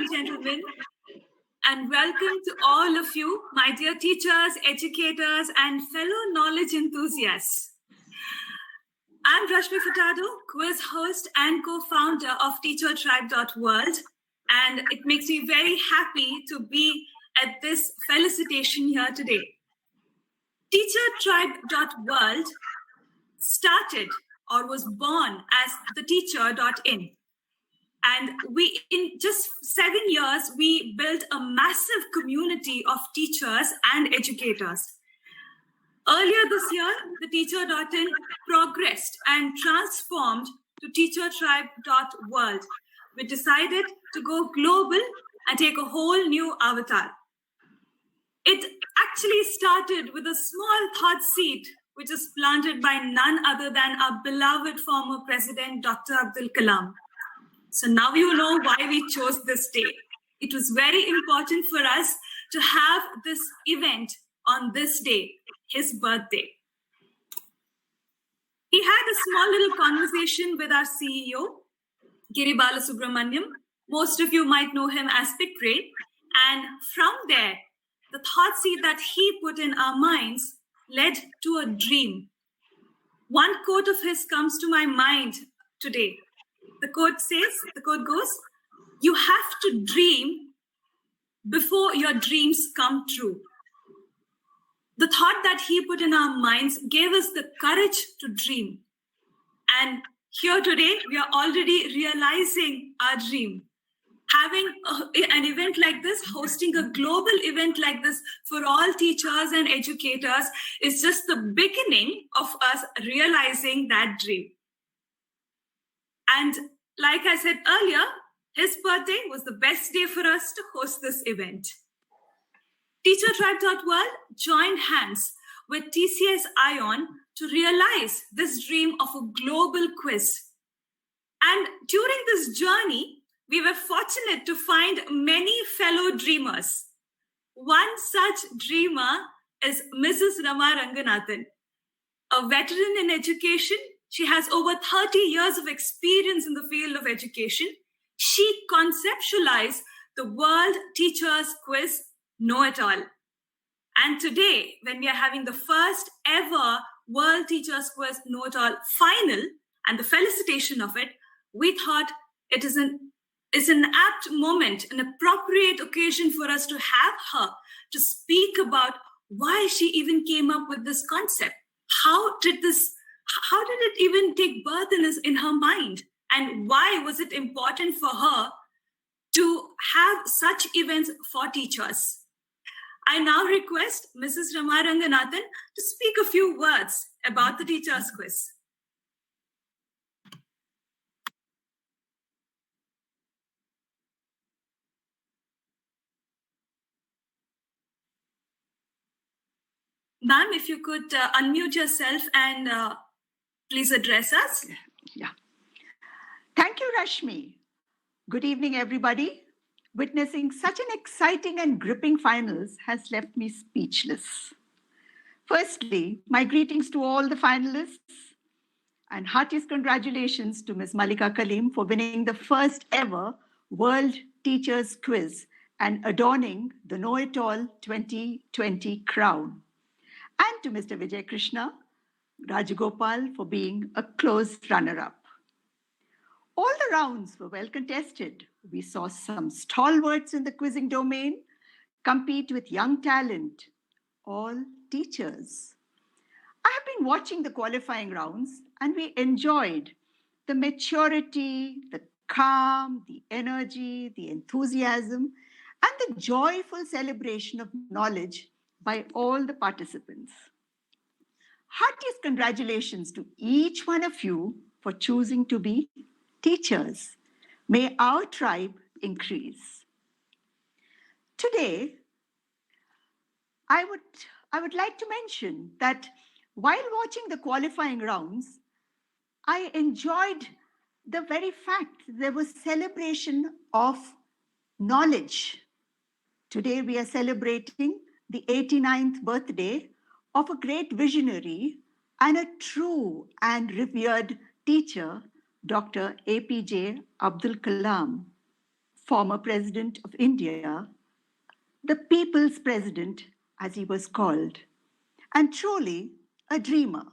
and gentlemen, and welcome to all of you, my dear teachers, educators, and fellow knowledge enthusiasts. I'm Rashmi Furtado, quiz host and co-founder of teachertribe.world, and it makes me very happy to be at this felicitation here today. Teachertribe.world started or was born as the teacher.in. And in just 7 years, we built a massive community of teachers and educators. Earlier this year, the teacher.in progressed and transformed to teachertribe.world. We decided to go global and take a whole new avatar. It actually started with a small thought seed, which is planted by none other than our beloved former president, Dr. Abdul Kalam. So now you know why we chose this day. It was very important for us to have this event on this day, his birthday. He had a small little conversation with our CEO, Geri Bala. Most of you might know him as Pickrey. And from there, the thought seed that he put in our minds led to a dream. One quote of his comes to my mind today. The quote goes, "You have to dream before your dreams come true." The thought that he put in our minds gave us the courage to dream. And here today, we are already realizing our dream. Having an event like this, hosting a global event like this for all teachers and educators is just the beginning of us realizing that dream. And like I said earlier, his birthday was the best day for us to host this event. Teachertribe.world joined hands with TCS Ion to realize this dream of a global quiz. And during this journey, we were fortunate to find many fellow dreamers. One such dreamer is Mrs. Rama Ranganathan, a veteran in education. She has over 30 years of experience in the field of education. She conceptualized the World Teachers Quiz Know-It-All. And today, when we are having the first ever World Teachers Quiz Know-It-All final and the felicitation of it, we thought it is an apt moment, an appropriate occasion for us to have her to speak about why she even came up with this concept. How did it even take birth in her mind? And why was it important for her to have such events for teachers? I now request Mrs. Rama Ranganathan to speak a few words about the Teachers Quiz. Ma'am, if you could unmute yourself and please address us. Yeah. Thank you, Rashmi. Good evening, everybody. Witnessing such an exciting and gripping finals has left me speechless. Firstly, my greetings to all the finalists and heartiest congratulations to Ms. Malika Kaleem for winning the first ever World Teachers Quiz and adorning the Know-It-All 2020 crown. And to Mr. Vijay Krishna Rajagopal for being a close runner-up. All the rounds were well contested. We saw some stalwarts in the quizzing domain compete with young talent, all teachers. I have been watching the qualifying rounds and we enjoyed the maturity, the calm, the energy, the enthusiasm, and the joyful celebration of knowledge by all the participants. Heartiest congratulations to each one of you for choosing to be teachers. May our tribe increase. Today, I would like to mention that while watching the qualifying rounds, I enjoyed the very fact there was celebration of knowledge. Today we are celebrating the 89th birthday of a great visionary and a true and revered teacher, Dr. APJ Abdul Kalam. former president of India, the people's president, as he was called, and truly a dreamer.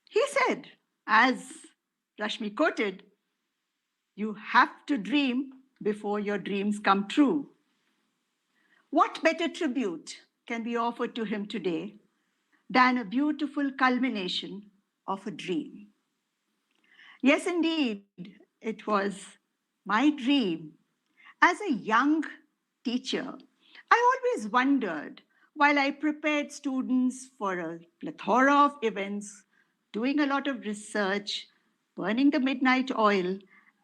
He said, as Rashmi quoted, "You have to dream before your dreams come true." What better tribute can be offered to him today than a beautiful culmination of a dream? Yes, indeed, it was my dream. As a young teacher, I always wondered, while I prepared students for a plethora of events, doing a lot of research, burning the midnight oil,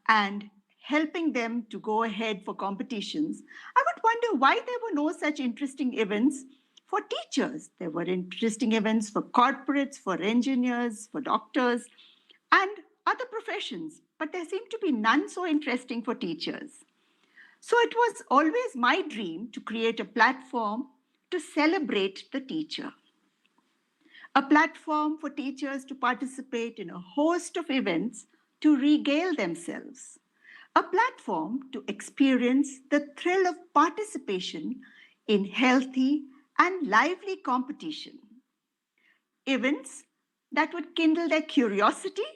and helping them to go ahead for competitions, I would wonder why there were no such interesting events for teachers. There were interesting events for corporates, for engineers, for doctors, and other professions, but there seemed to be none so interesting for teachers. So it was always my dream to create a platform to celebrate the teacher, a platform for teachers to participate in a host of events to regale themselves, a platform to experience the thrill of participation in healthy and lively competition, events that would kindle their curiosity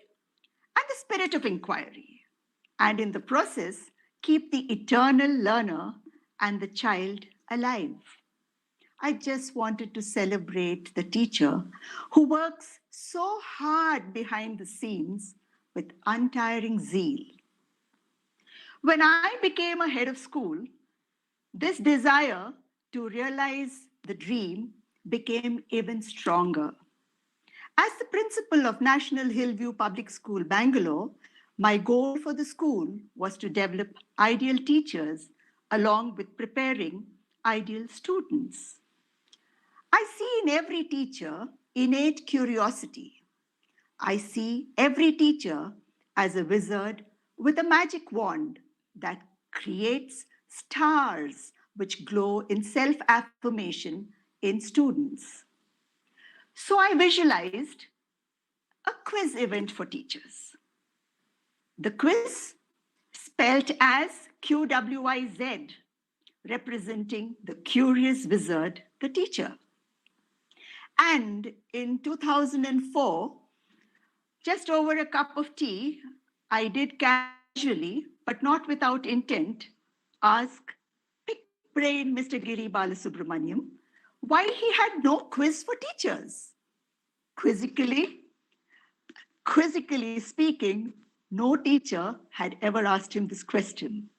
and the spirit of inquiry, and in the process, keep the eternal learner and the child alive. I just wanted to celebrate the teacher who works so hard behind the scenes with untiring zeal. When I became a head of school, this desire to realize the dream became even stronger. As the principal of National Hillview Public School, Bangalore, my goal for the school was to develop ideal teachers along with preparing ideal students. I see in every teacher innate curiosity. I see every teacher as a wizard with a magic wand that creates stars which glow in self-affirmation in students. So I visualized a quiz event for teachers. The quiz, spelt as Qwized, representing the curious wizard, the teacher. And in 2004, just over a cup of tea, I did casually, but not without intent, ask big brain Mr. Geri Bala why he had no quiz for teachers. Quizzically, Quizzically speaking, no teacher had ever asked him this question.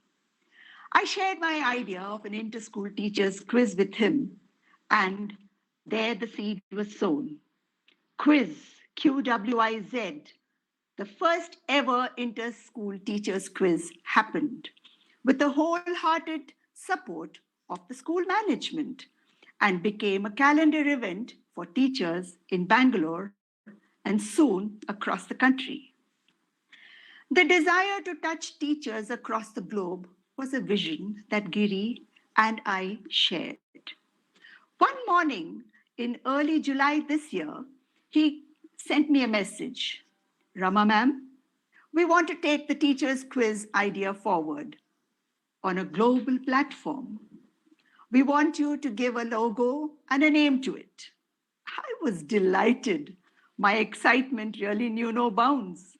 I shared my idea of an inter-school teacher's quiz with him, and there the seed was sown. Quiz, Qwized, the first ever inter-school teachers quiz happened with the wholehearted support of the school management and became a calendar event for teachers in Bangalore and soon across the country. The desire to touch teachers across the globe was a vision that Giri and I shared. One morning in early July this year, he sent me a message. Rama ma'am, we want to take the teachers quiz idea forward on a global platform. We want you to give a logo and a name to it. I was delighted. My excitement really knew no bounds.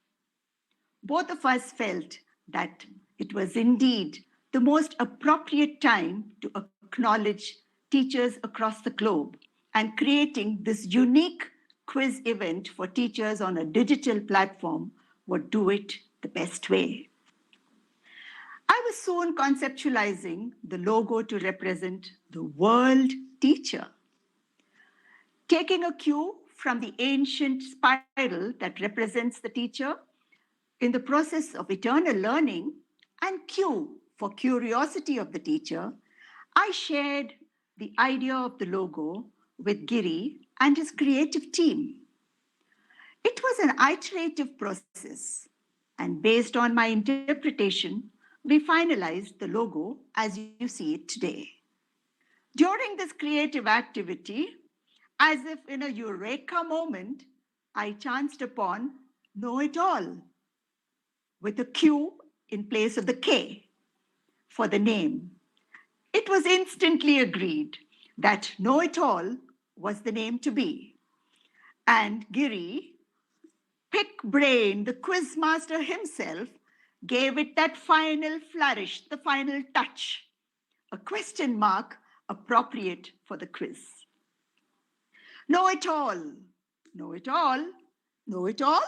Both of us felt that it was indeed the most appropriate time to acknowledge teachers across the globe, and creating this unique quiz event for teachers on a digital platform would do it the best way. I was soon conceptualizing the logo to represent the world teacher. Taking a cue from the ancient spiral that represents the teacher in the process of eternal learning, and Q for curiosity of the teacher, I shared the idea of the logo with Giri and his creative team. It was an iterative process, and based on my interpretation, we finalized the logo as you see it today. During this creative activity, as if in a eureka moment, I chanced upon Know It All with a Q in place of the K. for the name, it was instantly agreed that Know It All was the name to be. And Geri, Pick Brain, the quiz master himself, gave it that final flourish, the final touch, a question mark appropriate for the quiz. Know it all, know it all, know it all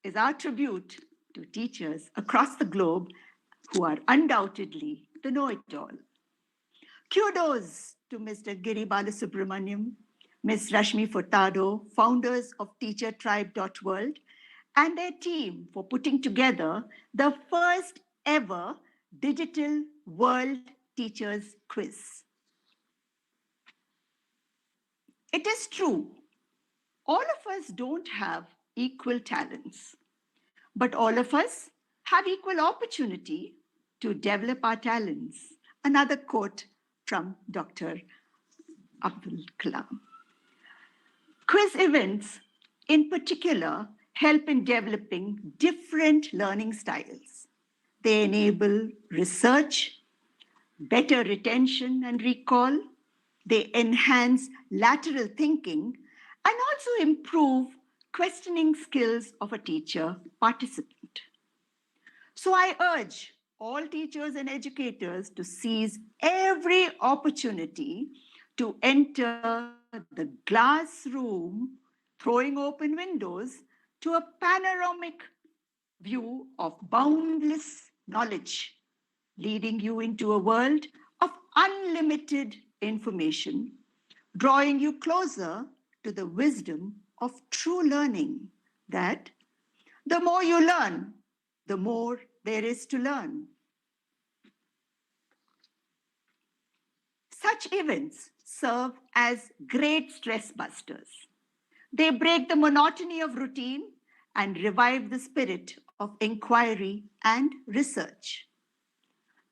is our tribute to teachers across the globe who are undoubtedly the know-it-all. Kudos to Mr. Geri Bala, Ms. Rashmi Furtado, founders of teachertribe.world, and their team for putting together the first ever digital world teachers quiz. It is true, all of us don't have equal talents, but all of us have equal opportunity to develop our talents. Another quote from Dr. Abdul Kalam. Quiz events, in particular, help in developing different learning styles. They enable research, better retention and recall. They enhance lateral thinking and also improve questioning skills of a teacher participant. So I urge all teachers and educators to seize every opportunity to enter the glass room, throwing open windows to a panoramic view of boundless knowledge, leading you into a world of unlimited information, drawing you closer to the wisdom of true learning, that the more you learn, the more there is to learn. Such events serve as great stress busters. They break the monotony of routine and revive the spirit of inquiry and research.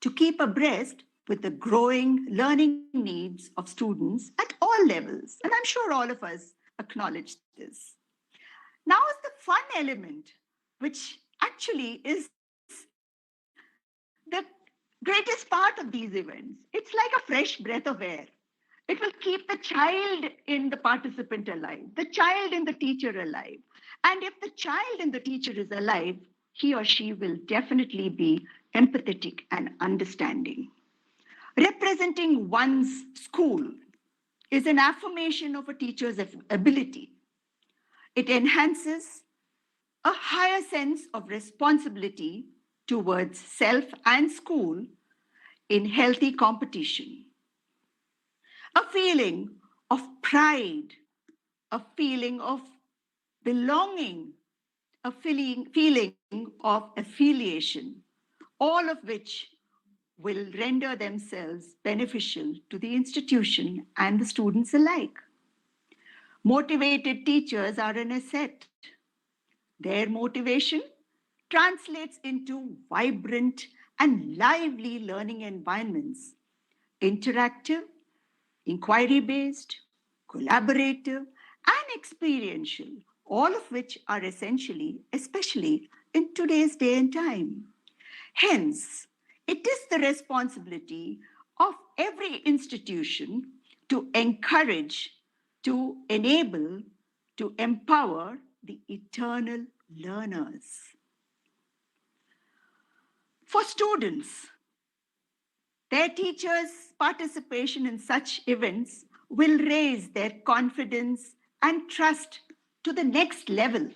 To keep abreast with the growing learning needs of students at all levels, and I'm sure all of us acknowledge this. Now is the fun element, which actually is the greatest part of these events. It's like a fresh breath of air. It will keep the child in the participant alive, the child in the teacher alive. And if the child in the teacher is alive, he or she will definitely be empathetic and understanding. Representing one's school is an affirmation of a teacher's ability. It enhances a higher sense of responsibility towards self and school in healthy competition. A feeling of pride, a feeling of belonging, a feeling of affiliation, all of which will render themselves beneficial to the institution and the students alike. Motivated teachers are an asset. Their motivation translates into vibrant and lively learning environments, interactive, inquiry-based, collaborative, and experiential, all of which are essentially, especially in today's day and time. Hence, it is the responsibility of every institution to encourage, to enable, to empower the eternal learners. For students, their teachers' participation in such events will raise their confidence and trust to the next level.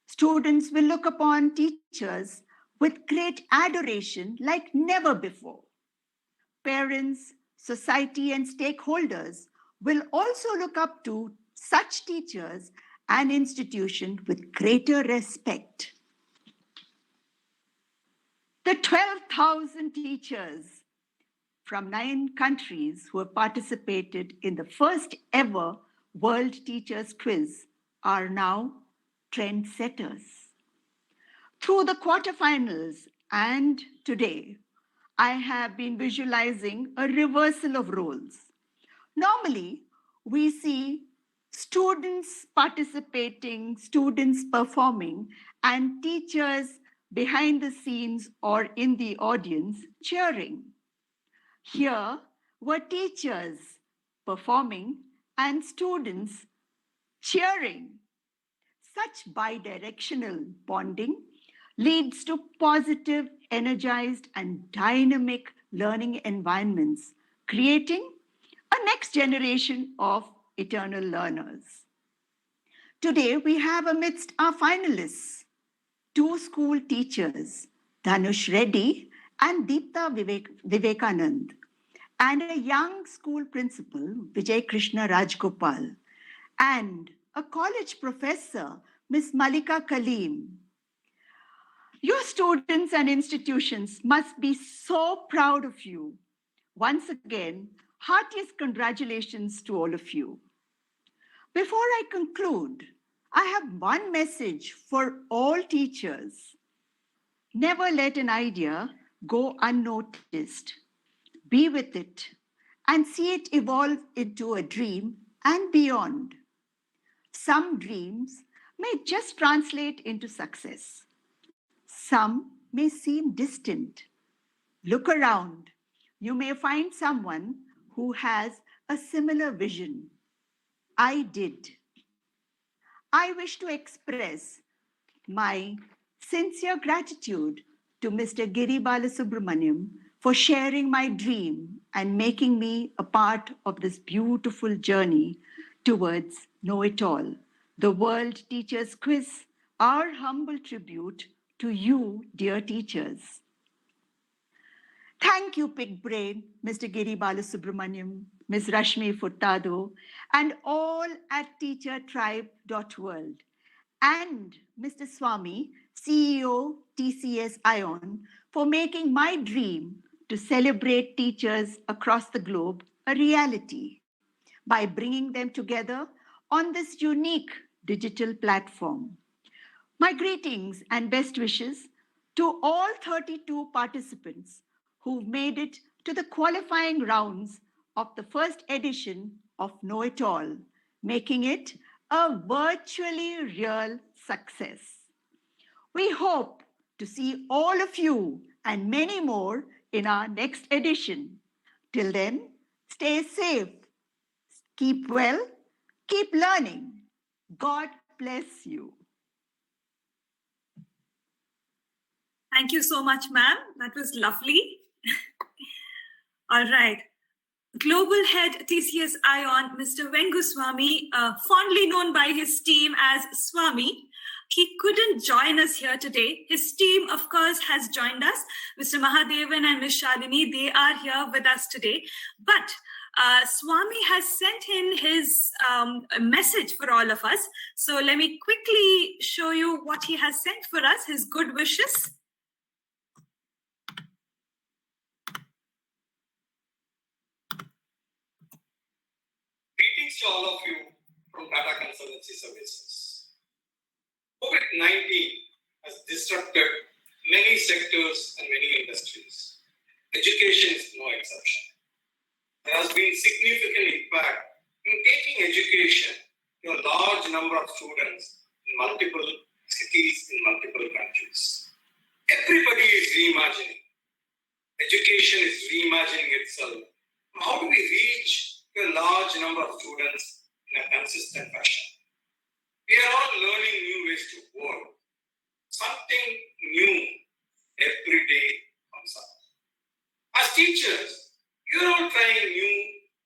Students will look upon teachers with great adoration like never before. Parents, society, and stakeholders will also look up to such teachers and institutions with greater respect. The 12,000 teachers from 9 countries who have participated in the first ever World Teachers Quiz are now trendsetters. Through the quarterfinals and today, I have been visualizing a reversal of roles. Normally, we see students participating, students performing, and teachers behind the scenes or in the audience cheering. Here were teachers performing and students cheering. Such bidirectional bonding leads to positive, energized, and dynamic learning environments, creating a next generation of eternal learners. Today, we have amidst our finalists two school teachers, Dhanush Reddy and Deepta Vivekanand, and a young school principal, Vijay Krishna Rajgopal, and a college professor, Ms. Malika Kaleem. Your students and institutions must be so proud of you. Once again, heartiest congratulations to all of you. Before I conclude, I have one message for all teachers. Never let an idea go unnoticed. Be with it and see it evolve into a dream and beyond. Some dreams may just translate into success. Some may seem distant. Look around. You may find someone who has a similar vision. I did. I wish to express my sincere gratitude to Mr. Geri Bala for sharing my dream and making me a part of this beautiful journey towards Know It All, the World Teachers Quiz, our humble tribute to you, dear teachers. Thank you, Big Brain, Mr. Geri Bala Ms. Rashmi Furtado, and all at teachertribe.world, and Mr. Swami, CEO, TCS ION, for making my dream to celebrate teachers across the globe a reality by bringing them together on this unique digital platform. My greetings and best wishes to all 32 participants who've made it to the qualifying rounds of the first edition of Know It All, making it a virtually real success. We hope to see all of you and many more in our next edition. Till then, stay safe, keep well, keep learning. God bless you. Thank you so much, ma'am. That was lovely. All right. Global Head TCS ION, Mr. Venguswamy, fondly known by his team as Swami. He couldn't join us here today. His team, of course, has joined us. Mr. Mahadevan and Ms. Shalini, they are here with us today. But Swami has sent in his message for all of us. So let me quickly show you what he has sent for us, his good wishes. Greetings to all of you from Tata Consultancy Services. COVID-19 has disrupted many sectors and many industries. Education is no exception. There has been significant impact in taking education to a large number of students in multiple cities in multiple countries. Everybody is reimagining. Education is reimagining itself. How do we reach a large number of students in a consistent fashion? We are all learning new ways to work. Something new every day comes up. As teachers, you're all trying new,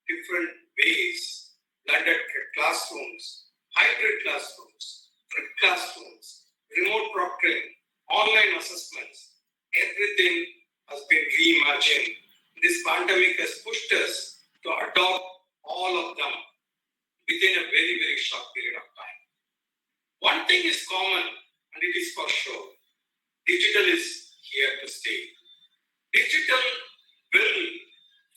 different ways. Blended classrooms, hybrid classrooms, flipped classrooms, remote proctoring, online assessments. Everything has been reimagined. This pandemic has pushed us to adopt all of them within a very, very short period of time. One thing is common, and it is for sure. Digital is here to stay. Digital will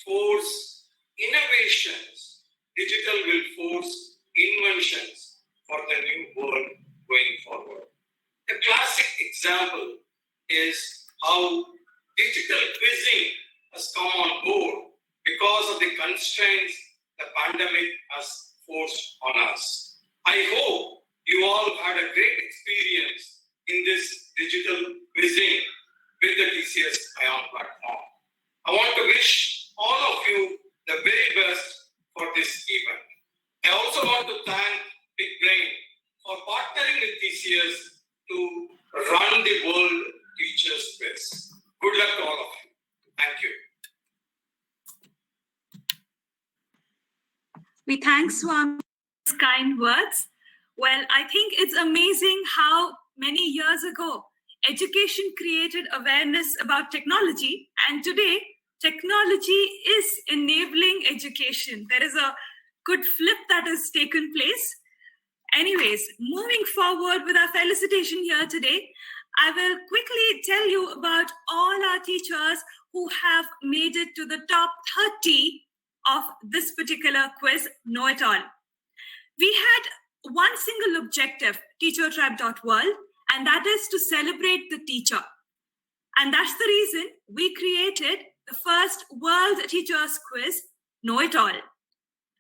force innovations. Digital will force inventions for the new world going forward. A classic example is how digital quizzing has come on board because of the constraints the pandemic has forced on us. I hope you all had a great experience in this digital quizzing TCS ION platform. I want to wish all of you the very best for this event. I also want to thank Big Brain for partnering with TCS to run the World Teachers Quiz. Good luck to all of you. Thank you. We thank Swami for his kind words. Well, I think it's amazing how many years ago education created awareness about technology, and today technology is enabling education. There is a good flip that has taken place. Anyways, moving forward with our felicitation here today, I will quickly tell you about all our teachers who have made it to the top 30 of this particular quiz, Know It All. We had one single objective, teachertribe.world, and that is to celebrate the teacher. And that's the reason we created the first World Teachers Quiz, Know It All.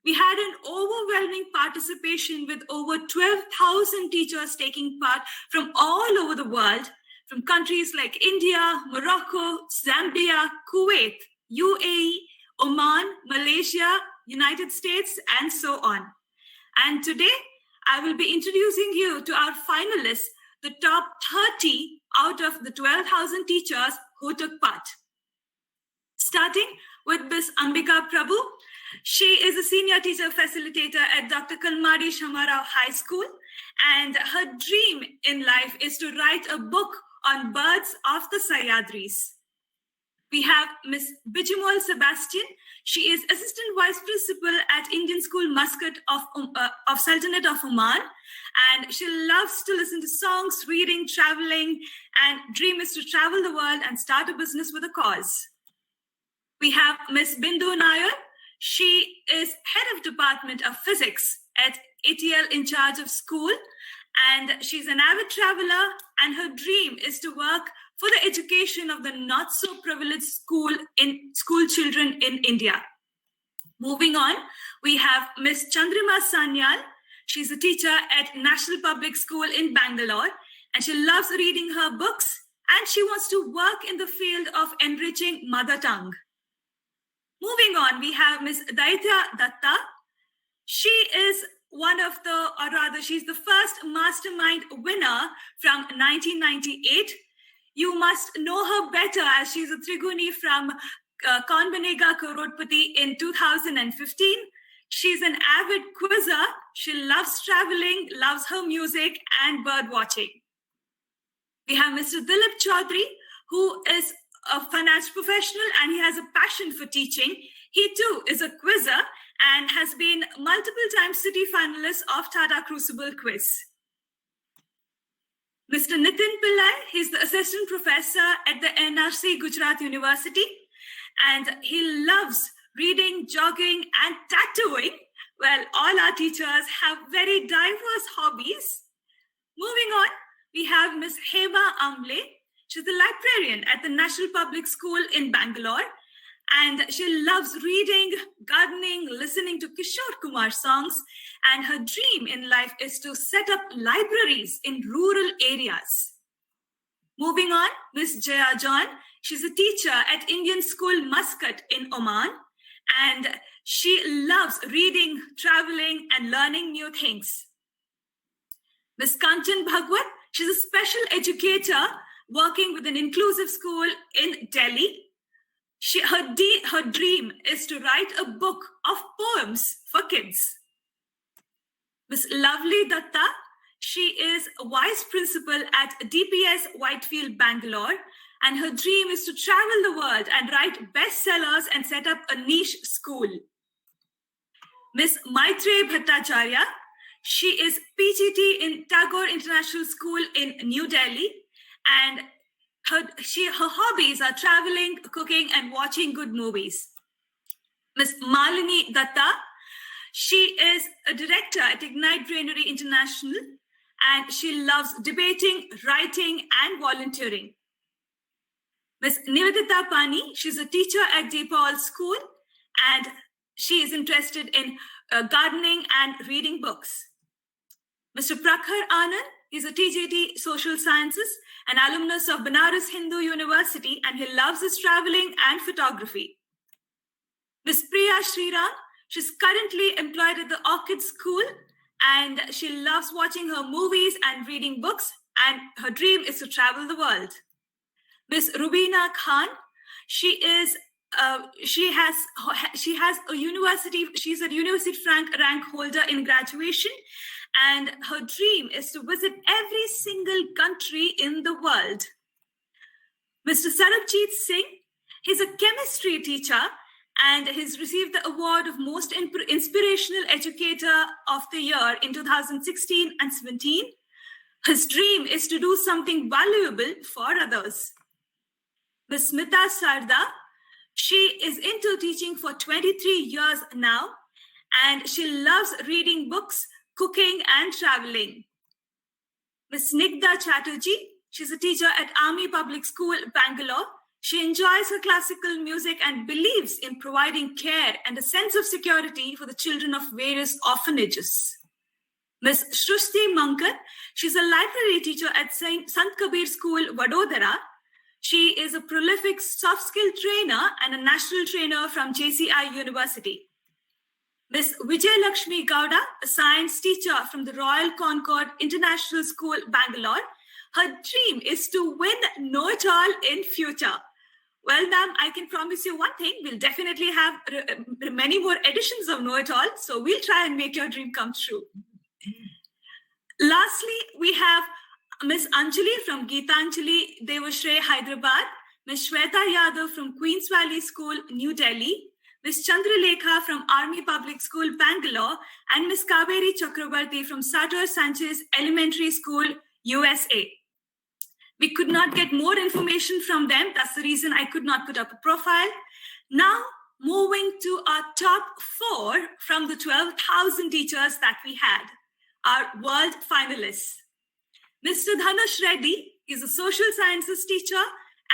We had an overwhelming participation with over 12,000 teachers taking part from all over the world, from countries like India, Morocco, Zambia, Kuwait, UAE, Oman, Malaysia, United States, and so on. And today, I will be introducing you to our finalists, the top 30 out of the 12,000 teachers who took part. Starting with Ms. Ambika Prabhu. She is a senior teacher facilitator at Dr. Kalmadi Shamarao High School, and her dream in life is to write a book on birds of the Sayadris. We have Ms. Bijimol Sebastian. She is Assistant Vice Principal at Indian School Muscat of Sultanate of Oman, and she loves to listen to songs, reading, traveling, and dream is to travel the world and start a business with a cause. We have Ms. Bindu Nair. She is Head of Department of Physics at ATL in charge of school, and she's an avid traveler, and her dream is to work for the education of the not-so-privileged school children in India. Moving on, we have Ms. Chandrima Sanyal. She's a teacher at National Public School in Bangalore, and she loves reading her books, and she wants to work in the field of enriching mother tongue. Moving on, we have Ms. Daitya Datta. She is she's the first mastermind winner from 1998. You must know her better as she's a Triguni from Kaun Banega Crorepati in 2015. She's an avid quizzer. She loves traveling, loves her music and bird watching. We have Mr. Dilip Chaudhary, who is a finance professional and he has a passion for teaching. He too is a quizzer and has been multiple times city finalist of Tata Crucible Quiz. Mr. Nitin Pillai, he's the assistant professor at the NRC Gujarat University, and he loves reading, jogging, and tattooing. Well, all our teachers have very diverse hobbies. Moving on, we have Ms. Hema Amble. She's the librarian at the National Public School in Bangalore, and she loves reading, gardening, listening to Kishore Kumar songs, and her dream in life is to set up libraries in rural areas. Moving on, Ms. Jaya John. She's a teacher at Indian School Muscat in Oman, and she loves reading, traveling, and learning new things. Ms. Kanchan Bhagwat. She's a special educator working with an inclusive school in Delhi. Her dream is to write a book of poems for kids. Ms. Lovely Datta, she is a vice principal at DPS Whitefield, Bangalore, and her dream is to travel the world and write bestsellers and set up a niche school. Ms. Maitrey Bhattacharya, she is PGT in Tagore International School in New Delhi, and her hobbies are traveling, cooking, and watching good movies. Ms. Malini Datta, she is a director at Ignite Greenery International, and she loves debating, writing, and volunteering. Ms. Nivedita Pani, she's a teacher at DePaul School, and she is interested in gardening and reading books. Mr. Prakhar Anand, He's a TJT Social Sciences, an alumnus of Banaras Hindu University, and he loves his traveling and photography. Miss Priya Sriram, she's currently employed at the Orchid School, and she loves watching her movies and reading books, and her dream is to travel the world. Miss Rubina Khan, she's a university rank holder in graduation, and her dream is to visit every single country in the world. Mr. Sarabjit Singh, he's a chemistry teacher, and he's received the award of Most Inspirational Educator of the Year in 2016 and 17. His dream is to do something valuable for others. Ms. Smita Sarda, she is into teaching for 23 years now, and she loves reading books, cooking, and traveling. Ms. Snigdha Chatterjee, she's a teacher at Army Public School, Bangalore. She enjoys her classical music and believes in providing care and a sense of security for the children of various orphanages. Ms. Shrusti Mankar, she's a library teacher at Sant Kabir School, Vadodara. She is a prolific soft skill trainer and a national trainer from JCI University. Ms. Vijay Lakshmi Gowda, a science teacher from the Royal Concord International School, Bangalore. Her dream is to win Know-It-All in future. Well, ma'am, I can promise you one thing. We'll definitely have many more editions of Know-It-All, so we'll try and make your dream come true. Lastly, we have Ms. Anjali from Geetanjali Devashray, Hyderabad, Ms. Shweta Yadav from Queen's Valley School, New Delhi, Ms. Chandralekha from Army Public School, Bangalore, and Ms. Kaveri Chakrabarti from Sator Sanchez Elementary School, USA. We could not get more information from them. That's the reason I could not put up a profile. Now, moving to our top 4 from the 12,000 teachers that we had, our world finalists. Mr. Dhanush Reddy is a social sciences teacher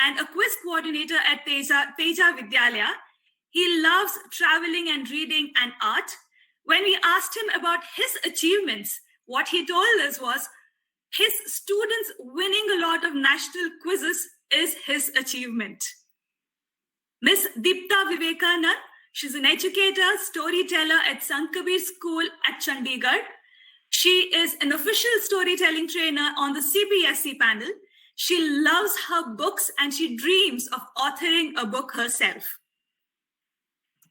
and a quiz coordinator at Teja Vidyalaya. He loves traveling and reading and art. When we asked him about his achievements, what he told us was his students winning a lot of national quizzes is his achievement. Miss Deepta Vivekanand, she's an educator, storyteller at Sant Kabir School at Chandigarh. She is an official storytelling trainer on the CBSE panel. She loves her books and she dreams of authoring a book herself.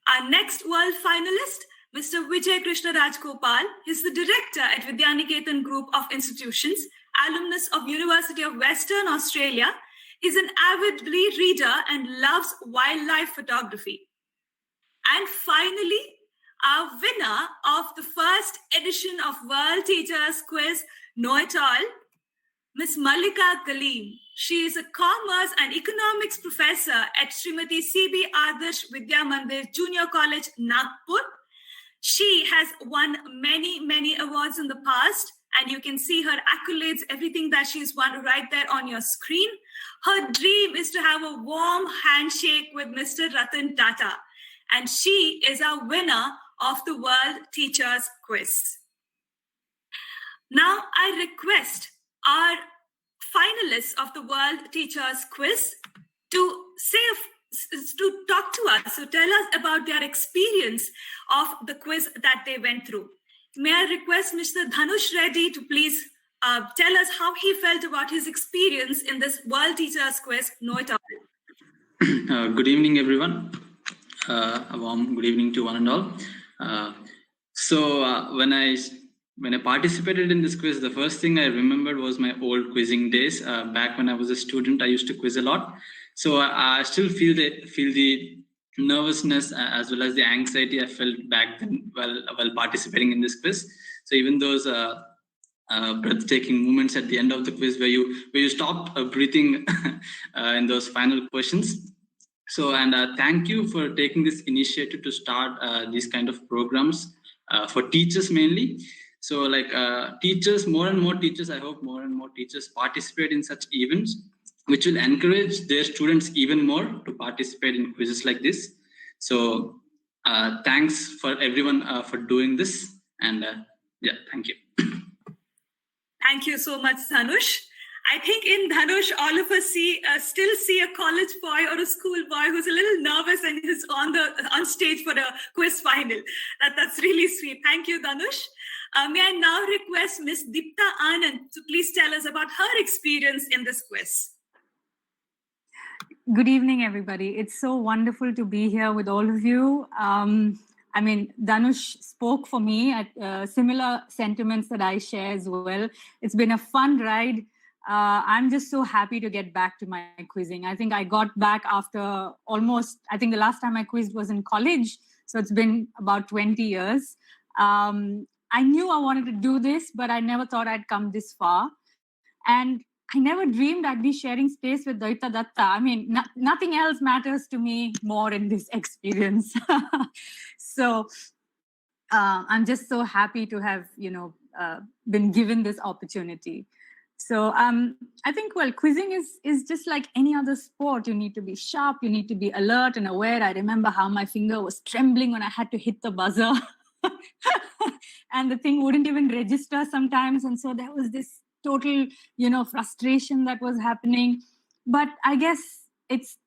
Our next world finalist, Mr. Vijay Krishna Rajgopal, is the director at Vidyaniketan Group of Institutions, alumnus of University of Western Australia. He's an avid reader and loves wildlife photography. And finally, our winner of the first edition of World Teachers Quiz Know-It-All, Ms. Malika Kaleem. She is a commerce and economics professor at Srimati C.B. Adarsh Vidya Mandir Junior College, Nagpur. She has won many awards in the past, and you can see her accolades, everything that she's won right there on your screen. Her dream is to have a warm handshake with Mr. Ratan Tata, and she is our winner of the World Teachers Quiz. Now I request our finalists of the World Teachers Quiz to talk to us, to tell us about their experience of the quiz that they went through. May I request Mr. Dhanush Reddy to please tell us how he felt about his experience in this World Teachers Quiz Know-It-All. Good evening, everyone. A warm good evening to one and all. When I participated in this quiz, the first thing I remembered was my old quizzing days. Back when I was a student, I used to quiz a lot. So I still feel the nervousness as well as the anxiety I felt back then while participating in this quiz. So even those breathtaking moments at the end of the quiz where you stopped breathing in those final questions. So thank you for taking this initiative to start these kind of programs for teachers mainly. So teachers, more and more teachers, I hope more and more teachers participate in such events, which will encourage their students even more to participate in quizzes like this. So thanks for everyone for doing this. And thank you. Thank you so much, Dhanush. I think in Dhanush, all of us still see a college boy or a school boy who's a little nervous and is on stage for a quiz final. That's really sweet. Thank you, Dhanush. May I now request Ms. Deepta Anand to please tell us about her experience in this quiz. Good evening, everybody. It's so wonderful to be here with all of you. Dhanush spoke for me at similar sentiments that I share as well. It's been a fun ride. I'm just so happy to get back to my quizzing. I think I got back after the last time I quizzed was in college. So it's been about 20 years. I knew I wanted to do this, but I never thought I'd come this far. And I never dreamed I'd be sharing space with Daita Datta. Nothing else matters to me more in this experience. So I'm just so happy to have, been given this opportunity. So I think, quizzing is just like any other sport. You need to be sharp, you need to be alert and aware. I remember how my finger was trembling when I had to hit the buzzer. And the thing wouldn't even register sometimes. And so there was this total, frustration that was happening. But I guess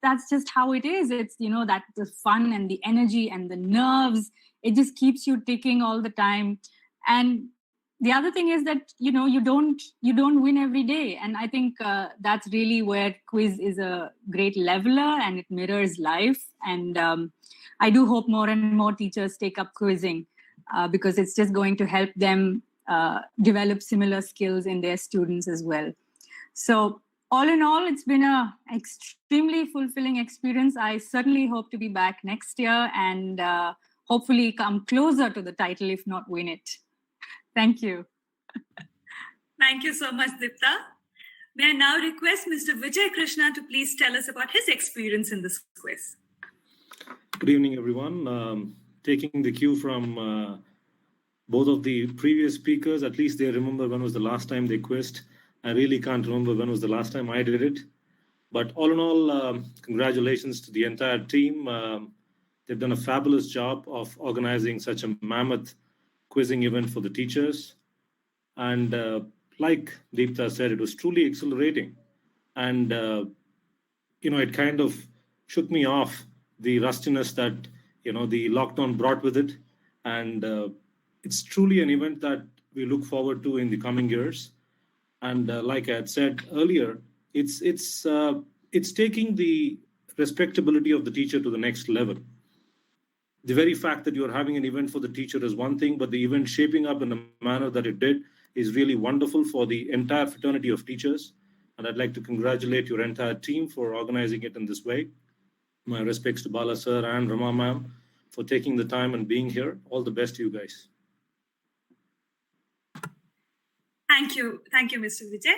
that's just how it is. It's, that the fun and the energy and the nerves, it just keeps you ticking all the time. And the other thing is that, you don't win every day. And I think that's really where quiz is a great leveler and it mirrors life. And I do hope more and more teachers take up quizzing because it's just going to help them develop similar skills in their students as well. So all in all, it's been an extremely fulfilling experience. I certainly hope to be back next year and hopefully come closer to the title, if not win it. Thank you. Thank you so much, Deepta. May I now request Mr. Vijay Krishna to please tell us about his experience in this quiz. Good evening, everyone. Taking the cue from both of the previous speakers, at least they remember when was the last time they quizzed. I really can't remember when was the last time I did it. But all in all, congratulations to the entire team. They've done a fabulous job of organizing such a mammoth quizzing event for the teachers. And like Deepta said, it was truly exhilarating. And, it kind of shook me off the rustiness that, the lockdown brought with it. And it's truly an event that we look forward to in the coming years. And like I had said earlier, it's taking the respectability of the teacher to the next level. The very fact that you're having an event for the teacher is one thing, but the event shaping up in the manner that it did is really wonderful for the entire fraternity of teachers. And I'd like to congratulate your entire team for organizing it in this way. My respects to Bala sir and Rama ma'am for taking the time and being here. All the best to you guys. Thank you, Mr. Vijay.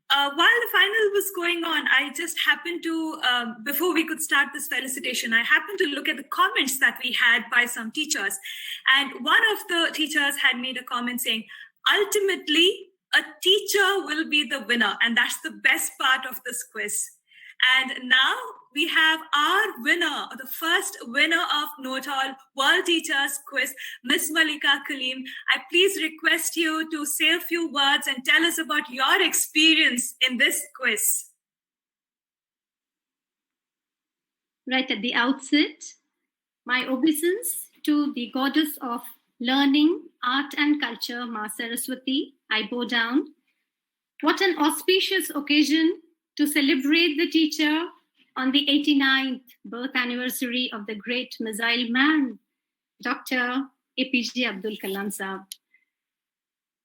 While the final was going on, I just happened to, before we could start this felicitation, I happened to look at the comments that we had by some teachers. And one of the teachers had made a comment saying, ultimately, a teacher will be the winner. And that's the best part of this quiz. And now we have our winner, the first winner of Note All World Teachers Quiz, Miss Malika Kaleem. I please request you to say a few words and tell us about your experience in this quiz. Right at the outset, my obeisance to the goddess of learning, art and culture, Ma Saraswati, I bow down. What an auspicious occasion to celebrate the teacher on the 89th birth anniversary of the great missile man, Dr. APJ Abdul Kalam Saab.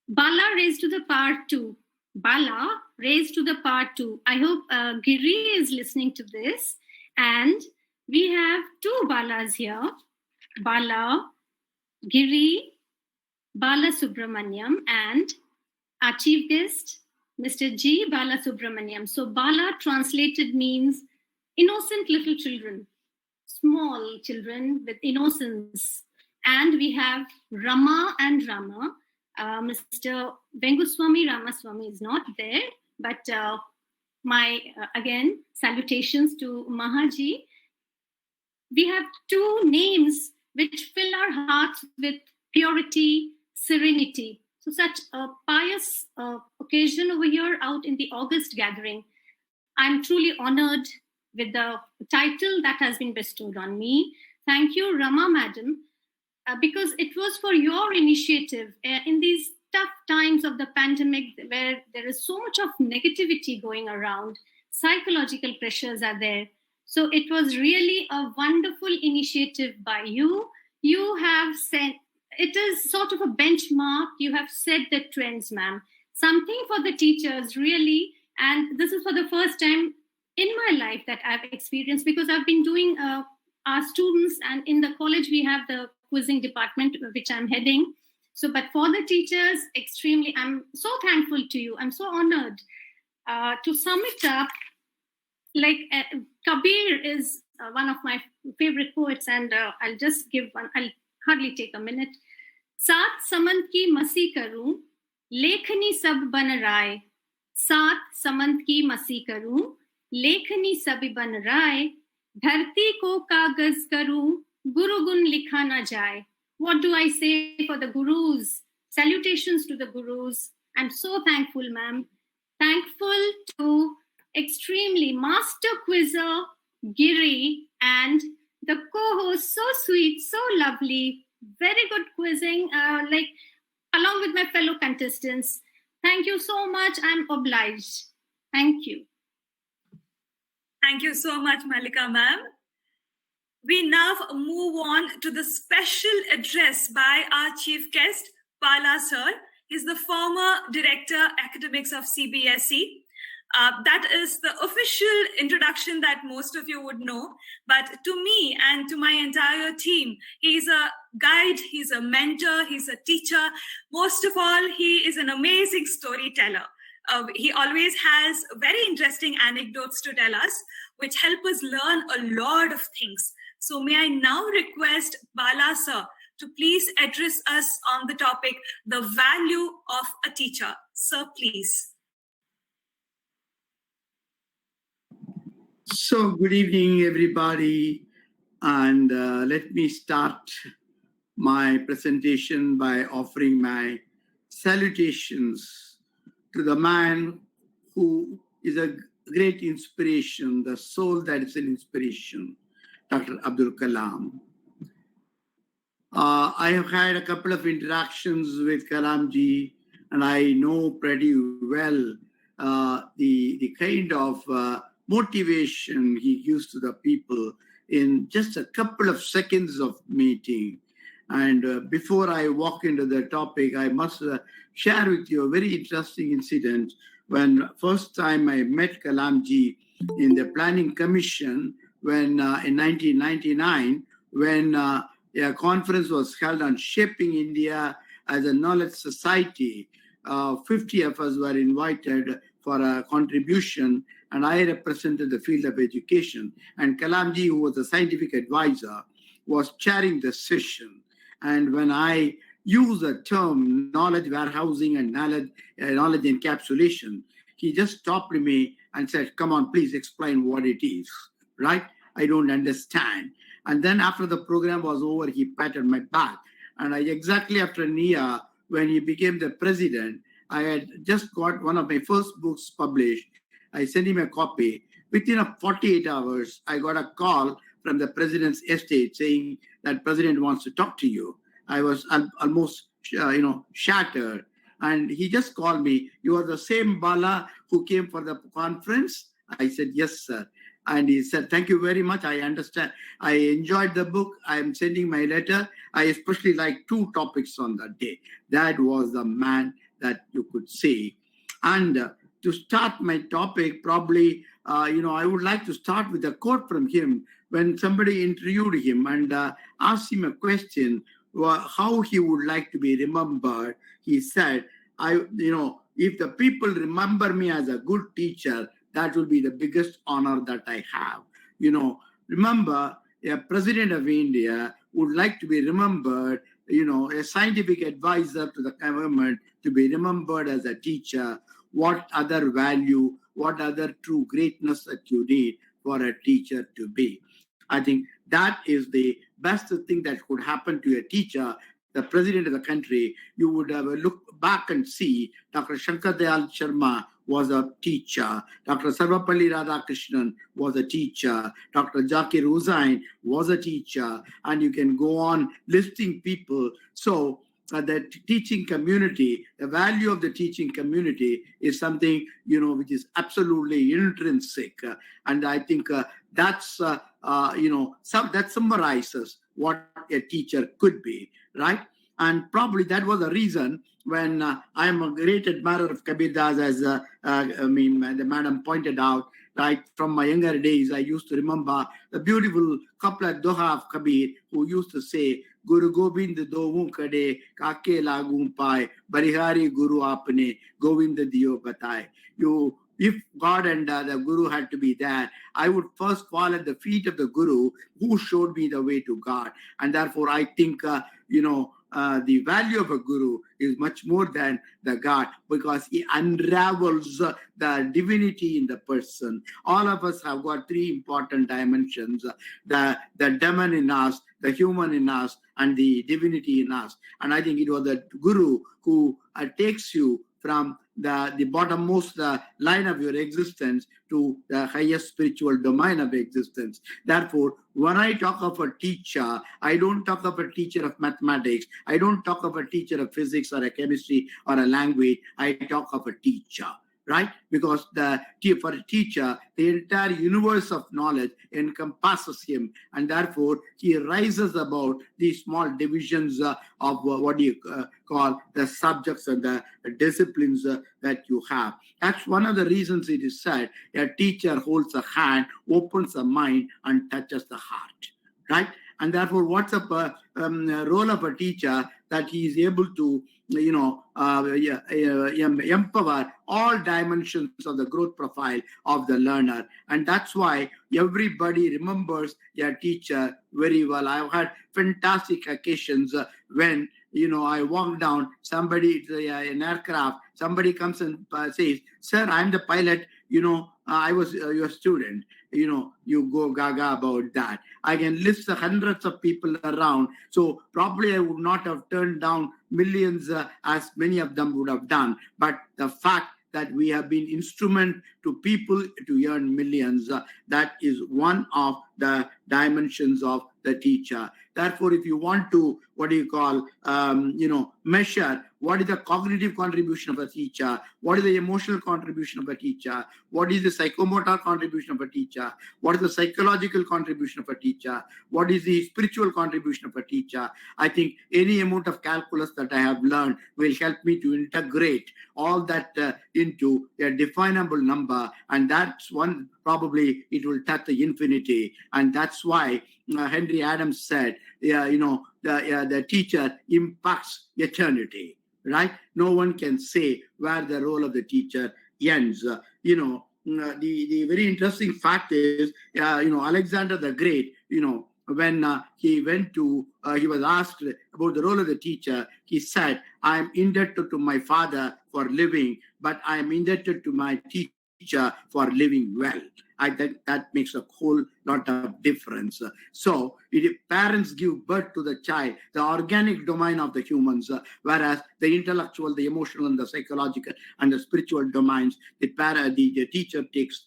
Bala raised to the power 2. Bala raised to the power 2. I hope Geri is listening to this. And we have two Balas here. Bala, Geri, Bala Subramaniam, and our chief guest, Mr. G. Bala Subramaniam. So Bala translated means innocent little children, small children with innocence. And we have Rama and Rama. Mr. Venguswamy Ramaswamy is not there, but my, again, salutations to Mahaji. We have two names which fill our hearts with purity, serenity. So such a pious occasion over here out in the August gathering. I'm truly honored with the title that has been bestowed on me. Thank you, Rama Madam, because it was for your initiative in these tough times of the pandemic where there is so much of negativity going around, psychological pressures are there. So it was really a wonderful initiative by you. You have said, it is sort of a benchmark. You have set the trends, ma'am. Something for the teachers, really. And this is for the first time in my life that I've experienced, because I've been doing our students, and in the college we have the quizzing department, which I'm heading. So, but for the teachers, extremely, I'm so thankful to you. I'm so honored. To sum it up, like Kabir is one of my favorite poets, and I'll just give one, I'll hardly take a minute. Saat samant ki masi karu, lekhani sab ban rai. Saat samant ki masi karu, lekhani sab ban rai. Dharti ko kagaz karu, guru gun likha na jaye. What do I say for the gurus? Salutations to the gurus. I'm so thankful, ma'am. Thankful to extremely master quizzer, Geri, and the co-host, so sweet, so lovely, very good quizzing, like along with my fellow contestants. Thank you so much. I'm obliged. Thank you. Thank you so much, Malika ma'am. We now move on to the special address by our chief guest, Bala sir. He's the former director academics of CBSE. That is the official introduction that most of you would know. But to me and to my entire team, he's a guide, he's a mentor, he's a teacher. Most of all, he is an amazing storyteller. He always has very interesting anecdotes to tell us, which help us learn a lot of things. So may I now request Bala sir to please address us on the topic, the value of a teacher. Sir, please. So good evening, everybody. And let me start my presentation by offering my salutations to the man who is a great inspiration, the soul that is an inspiration, Dr. Abdul Kalam. I have had a couple of interactions with Kalamji, and I know pretty well the kind of motivation he gives to the people in just a couple of seconds of meeting. And before I walk into the topic, I must share with you a very interesting incident. When first time I met Kalamji in the Planning Commission, when in 1999, when a conference was held on shaping India as a knowledge society, 50 of us were invited for a contribution, and I represented the field of education. And Kalamji, who was a scientific advisor, was chairing the session. And when I use the term knowledge warehousing and knowledge encapsulation, he just stopped me and said, "Come on, please explain what it is," right? I don't understand. And then after the program was over, he patted my back. And exactly after a year, when he became the president, I had just got one of my first books published. I sent him a copy. Within 48 hours, I got a call from the president's estate saying that president wants to talk to you. I was almost, shattered. And he just called me, "You are the same Bala who came for the conference?" I said, "Yes, sir." And he said, "Thank you very much. I understand. I enjoyed the book. I am sending my letter. I especially like 2 topics on that day." That was the man that you could see. And to start my topic, probably, I would like to start with a quote from him. When somebody interviewed him and asked him a question, how he would like to be remembered, he said, if the people remember me as a good teacher, that will be the biggest honor that I have. Remember, a president of India would like to be remembered, a scientific advisor to the government to be remembered as a teacher. What other value, what other true greatness that you need for a teacher to be? I think that is the best thing that could happen to a teacher, the president of the country, you would have a look back and see Dr. Shankar Dayal Sharma was a teacher. Dr. Sarvapalli Radhakrishnan was a teacher. Dr. Zakir Hussain was a teacher. And you can go on listing people. So the teaching community, the value of the teaching community is something, which is absolutely intrinsic. And I think that's, that summarizes what a teacher could be, right? And probably that was the reason when I am a great admirer of Kabir Das, as the madam pointed out, right? From my younger days, I used to remember the beautiful couplet Doha of Kabir, who used to say, Guru Gobind Dovu Kade, Kake Lagum Pai, Barihari Guru Apne, Govind Dio Batai. If God and the Guru had to be there, I would first fall at the feet of the Guru who showed me the way to God. And therefore, I think, the value of a Guru is much more than the God, because he unravels the divinity in the person. All of us have got three important dimensions, the demon in us, the human in us, and the divinity in us. And I think it was the Guru who takes you from the bottommost line of your existence to the highest spiritual domain of existence. Therefore, when I talk of a teacher, I don't talk of a teacher of mathematics. I don't talk of a teacher of physics or a chemistry or a language. I talk of a teacher, right? Because for a teacher, the entire universe of knowledge encompasses him, and therefore he rises above these small divisions of what you call the subjects and the disciplines that you have. That's one of the reasons it is said a teacher holds a hand, opens a mind, and touches the heart, right? And therefore, what's the role of a teacher? That he is able to, empower all dimensions of the growth profile of the learner. And that's why everybody remembers their teacher very well. I've had fantastic occasions when, I walk down, somebody, an aircraft, somebody comes and says, sir, I'm the pilot, I was your student. You go gaga about that. I can list the hundreds of people around. So probably I would not have turned down millions as many of them would have done. But the fact that we have been instrument to people to earn millions, that is one of the dimensions of the teacher. Therefore, if you want to, measure what is the cognitive contribution of a teacher, what is the emotional contribution of a teacher, what is the psychomotor contribution of a teacher, what is the psychological contribution of a teacher, what is the spiritual contribution of a teacher, I think any amount of calculus that I have learned will help me to integrate all that into a definable number. And that's one, probably it will touch the infinity. And that's why Henry Adams said, the teacher impacts eternity, right? No one can say where the role of the teacher ends. The very interesting fact is, Alexander the Great, when he was asked about the role of the teacher, he said, I am indebted to my father for living, but I am indebted to my teacher for living well. I think that makes a whole lot of difference. So if parents give birth to the child, the organic domain of the humans, whereas the intellectual, the emotional, and the psychological, and the spiritual domains, the teacher takes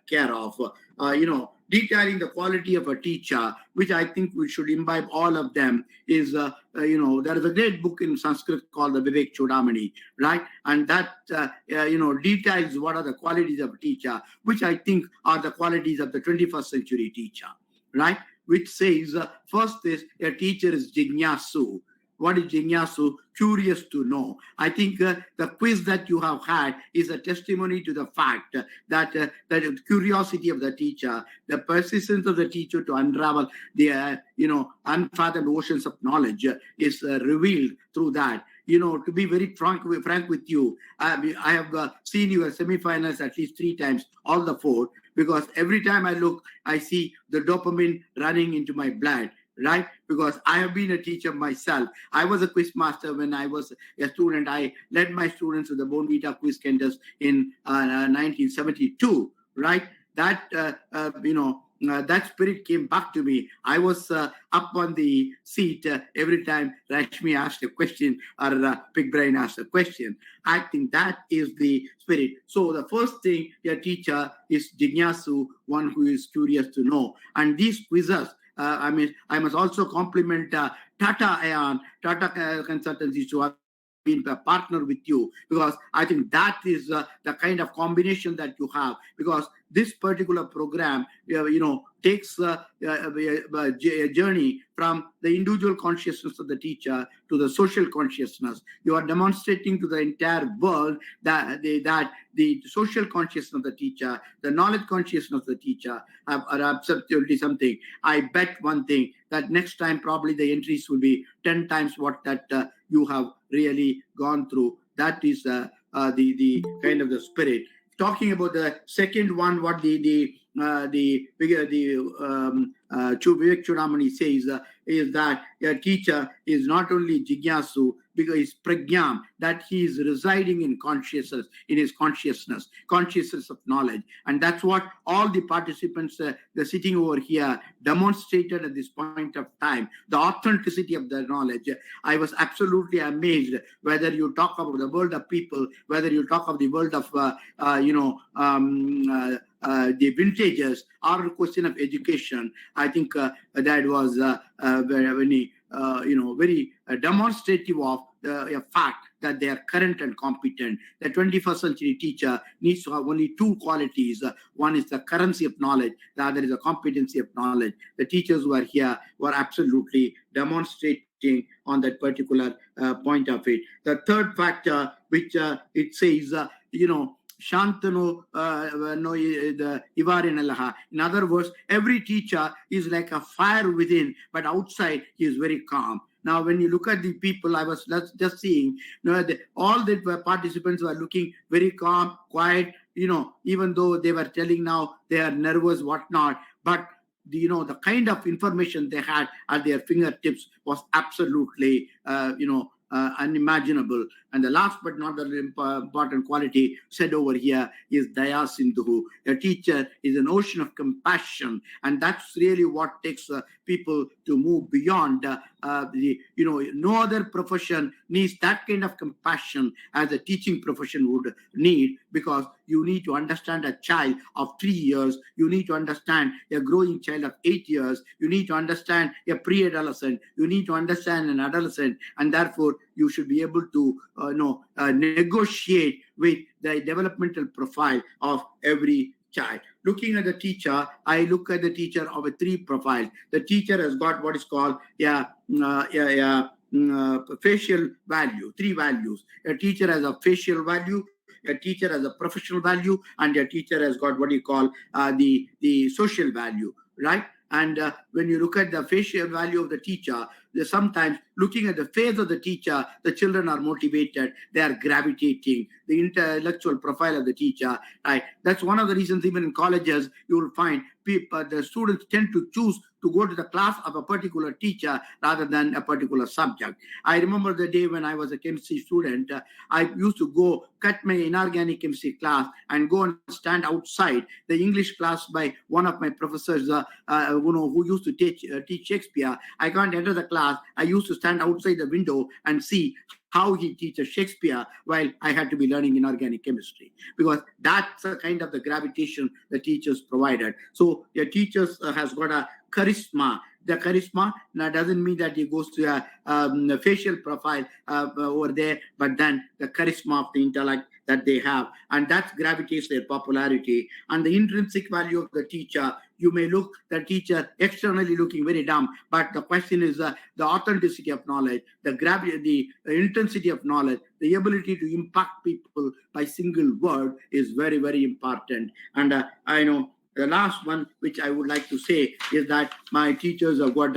care of. Detailing the quality of a teacher, which I think we should imbibe all of them, is, there is a great book in Sanskrit called the Vivek Chudamani, right? And that, details what are the qualities of a teacher, which I think are the qualities of the 21st century teacher, right? Which says, first is a teacher is jignasu. What is jignasu? Curious to know. I think the quiz that you have had is a testimony to the fact that the curiosity of the teacher, the persistence of the teacher to unravel the unfathomed oceans of knowledge is revealed through that. To be very frank with you, I have seen you as semifinals at least 3 times, all the 4, because every time I look, I see the dopamine running into my blood. Right? Because I have been a teacher myself. I was a quiz master when I was a student. I led my students to the Bonvita quiz contest in 1972, right? That, that spirit came back to me. I was up on the seat every time Rashmi asked a question or Big Brain asked a question. I think that is the spirit. So the first thing your teacher is Jignasu, one who is curious to know. And these quizzes, I must also compliment Tata Ayan, Tata Consultancy, to have been a partner with you, because I think that is the kind of combination that you have, because this particular program takes a journey from the individual consciousness of the teacher to the social consciousness. You are demonstrating to the entire world that the social consciousness of the teacher, the knowledge consciousness of the teacher are absolutely something. I bet one thing, that next time probably the entries will be 10 times what that you have really gone through. That is the kind of the spirit. Talking about the second one, what Vivek Chudamani says is that your teacher is not only Jignasu, because he's pragyam, that he is residing in consciousness, in his consciousness of knowledge. And that's what all the participants they're sitting over here demonstrated at this point of time, the authenticity of their knowledge. I was absolutely amazed, whether you talk about the world of people, whether you talk of the world of the vintages, or question of education. I think that was very demonstrative of a fact that they are current and competent. The 21st century teacher needs to have only two qualities. One is the currency of knowledge, the other is the competency of knowledge. The teachers who are here were absolutely demonstrating on that particular point of it. The third factor, which it says, Shantanu the Ivarinalaha. In other words, every teacher is like a fire within, but outside he is very calm. Now, when you look at the people, I was just seeing, all the participants were looking very calm, quiet, even though they were telling now they are nervous, whatnot. But the kind of information they had at their fingertips was absolutely, unimaginable. And the last but not the important quality said over here is Daya Sindhu. A teacher is an ocean of compassion, and that's really what takes people to move beyond. No other profession needs that kind of compassion as a teaching profession would need, because you need to understand a child of 3 years, you need to understand a growing child of 8 years, you need to understand a pre-adolescent, you need to understand an adolescent, and therefore you should be able to negotiate with the developmental profile of every child. Looking at the teacher, I look at the teacher of a 3 profiles. The teacher has got what is called facial value, 3 values. A teacher has a facial value, a teacher has a professional value, and a teacher has got what you call the social value, right? And when you look at the facial value of the teacher, sometimes looking at the face of the teacher, the children are motivated, they are gravitating, the intellectual profile of the teacher, right? That's one of the reasons even in colleges, you will find the students tend to choose to go to the class of a particular teacher rather than a particular subject. I remember the day when I was a chemistry student, I used to go cut my inorganic chemistry class and go and stand outside the English class by one of my professors who used to teach Shakespeare. I can't enter the class. I used to stand outside the window and see how he teaches Shakespeare while I had to be learning inorganic chemistry, because that's the kind of the gravitation the teachers provided. So your teachers has got a charisma. The charisma now doesn't mean that he goes to a facial profile over there, but then the charisma of the intellect that they have, and that gravitates their popularity. And the intrinsic value of the teacher, you may look the teacher externally looking very dumb, but the question is the authenticity of knowledge, the gravity, the intensity of knowledge, the ability to impact people by single word is very, very important. And I know the last one, which I would like to say, is that my teachers have got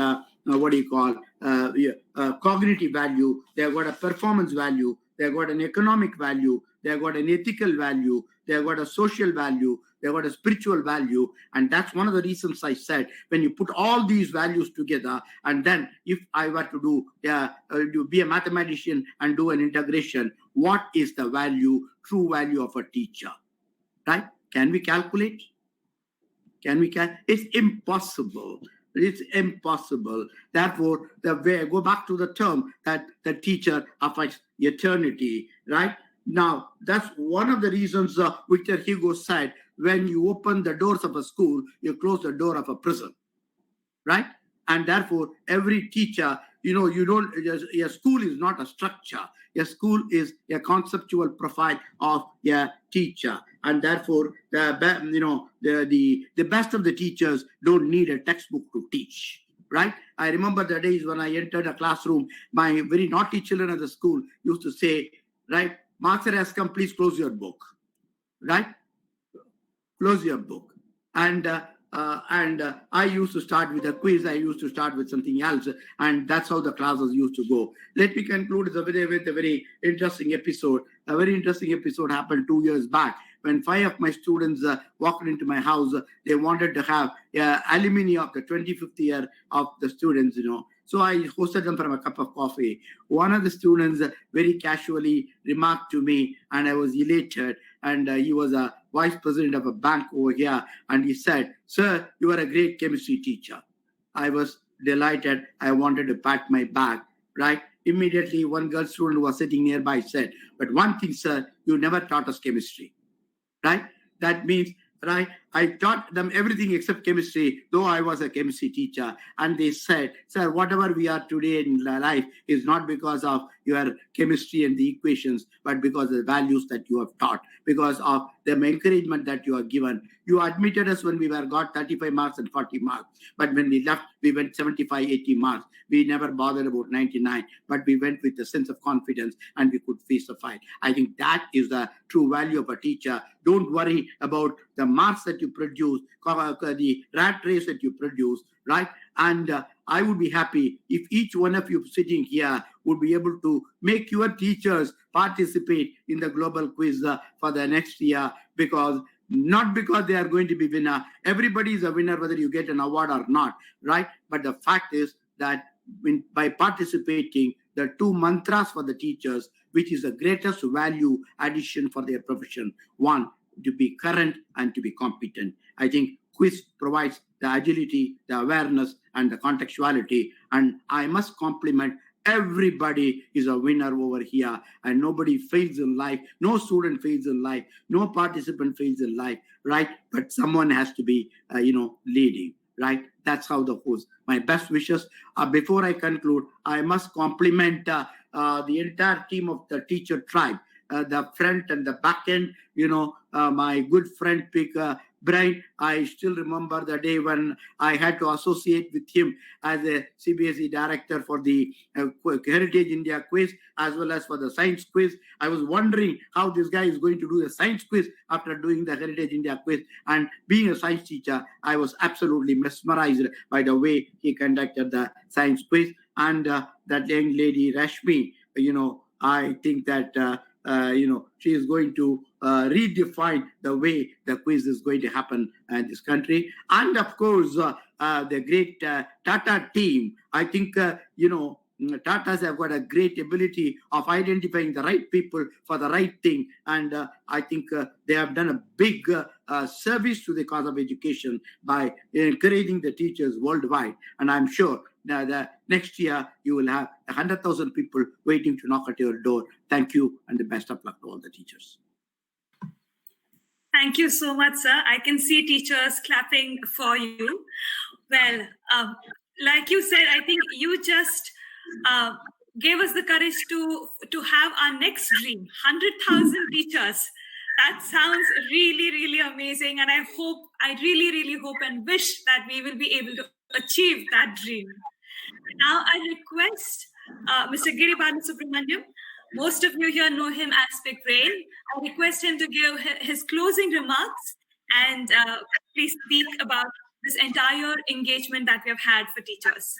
cognitive value, they've got a performance value, they've got an economic value, they've got an ethical value, they've got a social value, they've got a spiritual value. And that's one of the reasons I said, when you put all these values together, and then if I were to be a mathematician and do an integration, what is the true value of a teacher, right? Can we calculate? It's impossible. It's impossible. Therefore, go back to the term that the teacher affects eternity, right? Now, that's one of the reasons Victor Hugo said, when you open the doors of a school, you close the door of a prison, right? And therefore, every teacher, your school is not a structure. Your school is a conceptual profile of a teacher. And therefore, the best of the teachers don't need a textbook to teach, right? I remember the days when I entered a classroom, my very naughty children at the school used to say, right, Master has come, please close your book, right? Close your book. And I used to start with a quiz. I used to start with something else. And that's how the classes used to go. Let me conclude with a very interesting episode. A very interesting episode happened 2 years back when 5 of my students walked into my house. They wanted to have alumni of the 25th year of the students, So I hosted them for a cup of coffee. One of the students very casually remarked to me, and I was elated. And he was a vice president of a bank over here. And he said, "Sir, you are a great chemistry teacher." I was delighted. I wanted to pat my back, right? Immediately, one girl student who was sitting nearby said, "But one thing, sir, you never taught us chemistry," right? That means, right, I taught them everything except chemistry, though I was a chemistry teacher. And they said, "Sir, whatever we are today in life is not because of your chemistry and the equations, but because of the values that you have taught, because of the encouragement that you have given. You admitted us when we got 35 marks and 40 marks. But when we left, we went 75, 80 marks. We never bothered about 99, but we went with a sense of confidence and we could face the fight." I think that is the true value of a teacher. Don't worry about the marks that you produce, the rat race that you produce, right? And I would be happy if each one of you sitting here would be able to make your teachers participate in the global quiz for the next year, not because they are going to be winner. Everybody is a winner, whether you get an award or not, right? But the fact is that by participating, the 2 mantras for the teachers, which is the greatest value addition for their profession. One, to be current and to be competent. I think quiz provides the agility, the awareness, and the contextuality. And I must compliment everybody is a winner over here, and nobody fails in life. No student fails in life. No participant fails in life, right? But someone has to be, leading, right? That's how the host. My best wishes. Before I conclude, I must compliment the entire team of the teacher tribe, the front and the back end. My good friend Brian. I still remember the day when I had to associate with him as a CBSE director for the Heritage India quiz as well as for the science quiz. I was wondering how this guy is going to do the science quiz after doing the Heritage India quiz. And being a science teacher, I was absolutely mesmerized by the way he conducted the science quiz. And that young lady, Rashmi, I think that she is going to redefine the way the quiz is going to happen in this country. And of course, the great Tata team. I think, Tatas have got a great ability of identifying the right people for the right thing. And I think they have done a big service to the cause of education by encouraging the teachers worldwide. And I'm sure that next year you will have 100,000 people waiting to knock at your door. Thank you, and the best of luck to all the teachers. Thank you so much, sir. I can see teachers clapping for you. Well, like you said, I think you just gave us the courage to have our next dream, 100,000 teachers. That sounds really, really amazing. And I really, really hope and wish that we will be able to achieve that dream. Now, I request Mr. Geri Bala. Most of you here know him as Big Brain. I request him to give his closing remarks and please speak about this entire engagement that we have had for teachers.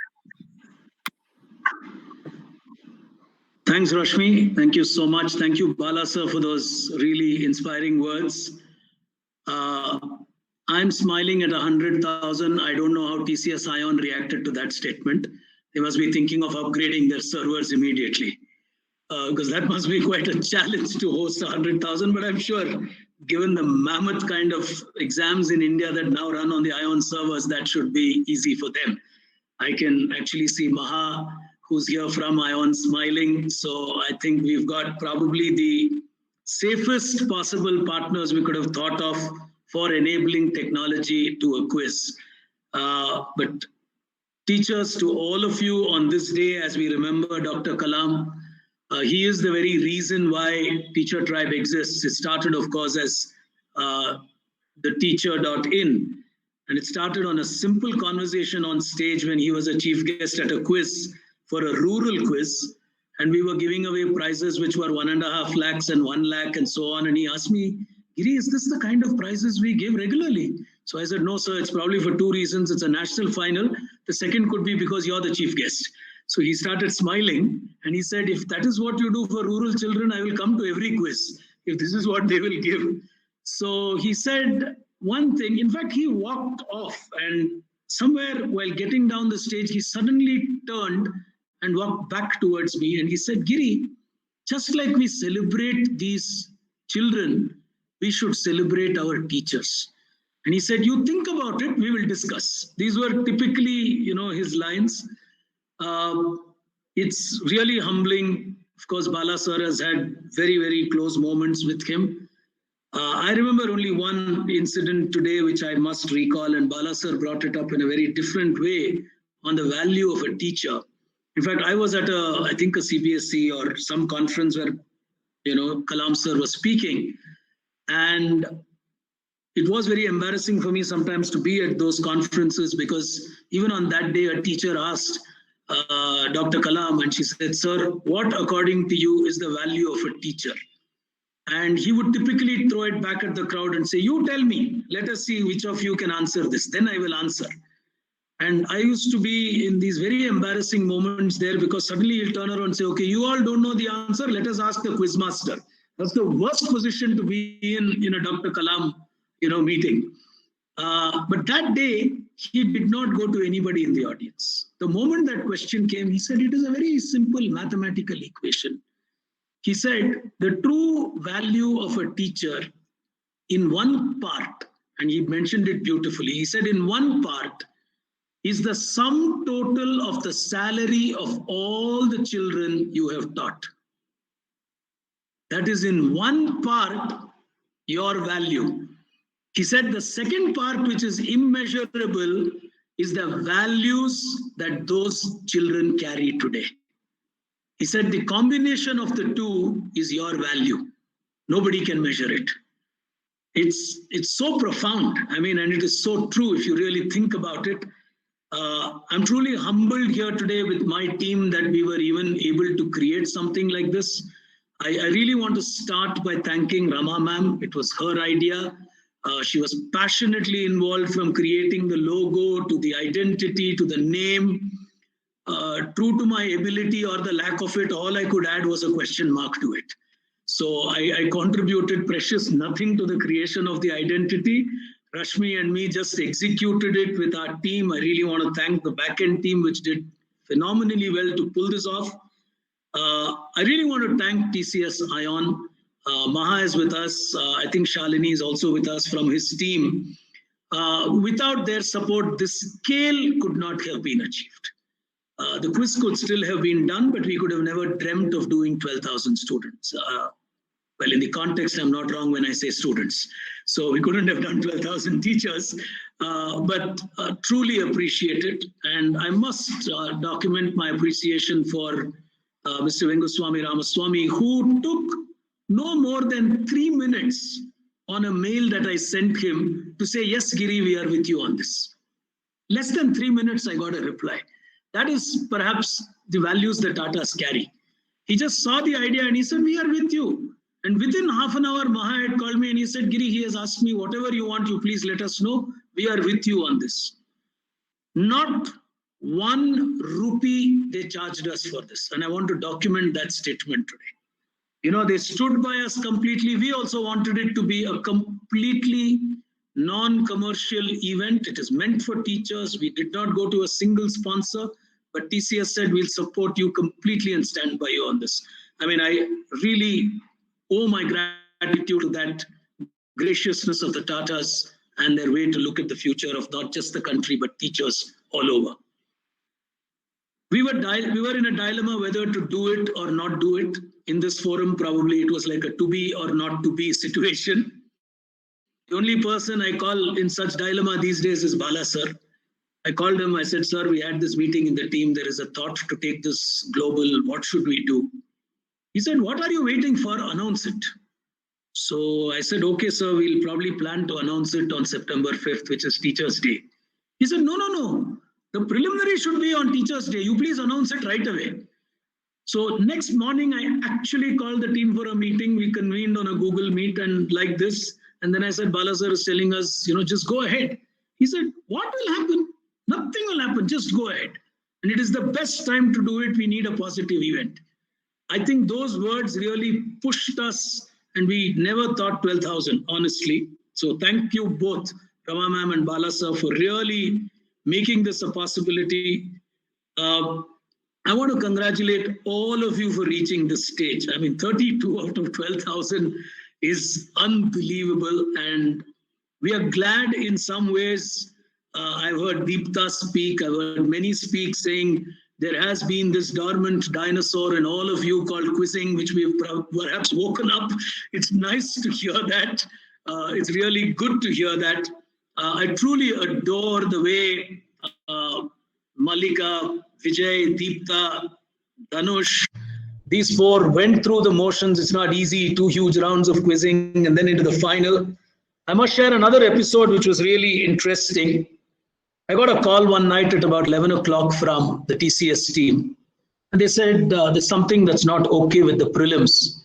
Thanks, Rashmi. Thank you so much. Thank you, Bala sir, for those really inspiring words. I'm smiling at 100,000. I don't know how TCS Ion reacted to that statement. They must be thinking of upgrading their servers immediately, because that must be quite a challenge to host 100,000. But I'm sure given the mammoth kind of exams in India that now run on the ION servers, that should be easy for them. I can actually see Maha, who's here from ION, smiling. So I think we've got probably the safest possible partners we could have thought of for enabling technology to a quiz. But teachers, to all of you on this day, as we remember Dr. Kalam, he is the very reason why Teacher Tribe exists. It started, of course, as the teacher.in, and it started on a simple conversation on stage when he was a chief guest at a quiz for a rural quiz. And we were giving away prizes which were 1.5 lakhs and 1 lakh and so on. And he asked me, Giri, is this the kind of prizes we give regularly? So I said, no, sir, it's probably for 2 reasons. It's a national final. The second could be because you're the chief guest. So he started smiling and he said, if that is what you do for rural children, I will come to every quiz if this is what they will give. So he said one thing. In fact, he walked off, and somewhere while getting down the stage, he suddenly turned and walked back towards me. And he said, Giri, just like we celebrate these children, we should celebrate our teachers. And he said, you think about it, we will discuss. These were typically, his lines. It's really humbling. Of course, Bala sir has had very, very close moments with him. I remember only one incident today, which I must recall, and Bala sir brought it up in a very different way on the value of a teacher. In fact, I was at I think a CBSE or some conference where, Kalam sir was speaking. And it was very embarrassing for me sometimes to be at those conferences, because even on that day, a teacher asked Dr. Kalam, and she said, sir, what according to you is the value of a teacher? And he would typically throw it back at the crowd and say, you tell me, let us see which of you can answer this. Then I will answer. And I used to be in these very embarrassing moments there, because suddenly he'll turn around and say, okay, you all don't know the answer. Let us ask the quizmaster. That's the worst position to be in a Dr. Kalam, meeting. But that day, he did not go to anybody in the audience. The moment that question came, he said, it is a very simple mathematical equation. He said, the true value of a teacher in one part, and he mentioned it beautifully. He said, in one part is the sum total of the salary of all the children you have taught. That is in one part, your value. He said the second part, which is immeasurable, is the values that those children carry today. He said the combination of the two is your value. Nobody can measure it. It's so profound. I mean, and it is so true if you really think about it. I'm truly humbled here today with my team that we were even able to create something like this. I really want to start by thanking Rama ma'am. It was her idea. She was passionately involved from creating the logo to the identity to the name. True to my ability or the lack of it, all I could add was a question mark to it. So I contributed precious nothing to the creation of the identity. Rashmi and me just executed it with our team. I really want to thank the back-end team, which did phenomenally well to pull this off. I really want to thank TCS ION. Maha is with us. I think Shalini is also with us from his team. Without their support, this scale could not have been achieved. The quiz could still have been done, but we could have never dreamt of doing 12,000 students. Well, in the context, I'm not wrong when I say students. So we couldn't have done 12,000 teachers, but truly appreciate it. And I must document my appreciation for Mr. Venguswamy Ramaswamy, who took no more than 3 minutes on a mail that I sent him to say, yes, Giri, we are with you on this. Less than 3 minutes, I got a reply. That is perhaps the values that Tatas carry. He just saw the idea and he said, we are with you. And within half an hour, Maha had called me and he said, Giri, he has asked me, whatever you want, you please let us know. We are with you on this. Not 1 rupee they charged us for this. And I want to document that statement today. They stood by us completely. We also wanted it to be a completely non-commercial event. It is meant for teachers. We did not go to a single sponsor, but TCS said, we'll support you completely and stand by you on this. I mean, I really owe my gratitude to that graciousness of the Tatas and their way to look at the future of not just the country, but teachers all over. We were in a dilemma whether to do it or not do it. In this forum, probably it was like a to be or not to be situation. The only person I call in such dilemma these days is Bala sir. I called him, I said, sir, we had this meeting in the team. There is a thought to take this global. What should we do? He said, what are you waiting for? Announce it. So I said, okay, sir, we'll probably plan to announce it on September 5th, which is Teachers' Day. He said, no. The preliminary should be on Teachers' Day. You please announce it right away. So next morning, I actually called the team for a meeting. We convened on a Google Meet and like this. And then I said, Bala sir is telling us, just go ahead. He said, what will happen? Nothing will happen. Just go ahead. And it is the best time to do it. We need a positive event. I think those words really pushed us, and we never thought 12,000, honestly. So thank you both, Rama ma'am and Bala sir, for really making this a possibility. I want to congratulate all of you for reaching this stage. I mean, 32 out of 12,000 is unbelievable. And we are glad in some ways. I've heard Deepta speak. I've heard many speak saying there has been this dormant dinosaur in all of you called quizzing, which we have perhaps woken up. It's nice to hear that. It's really good to hear that. I truly adore the way Malika, Vijay, Deepta, Dhanush, these four went through the motions. It's not easy, 2 huge rounds of quizzing and then into the final. I must share another episode which was really interesting. I got a call one night at about 11 o'clock from the TCS team. And they said, there's something that's not okay with the prelims.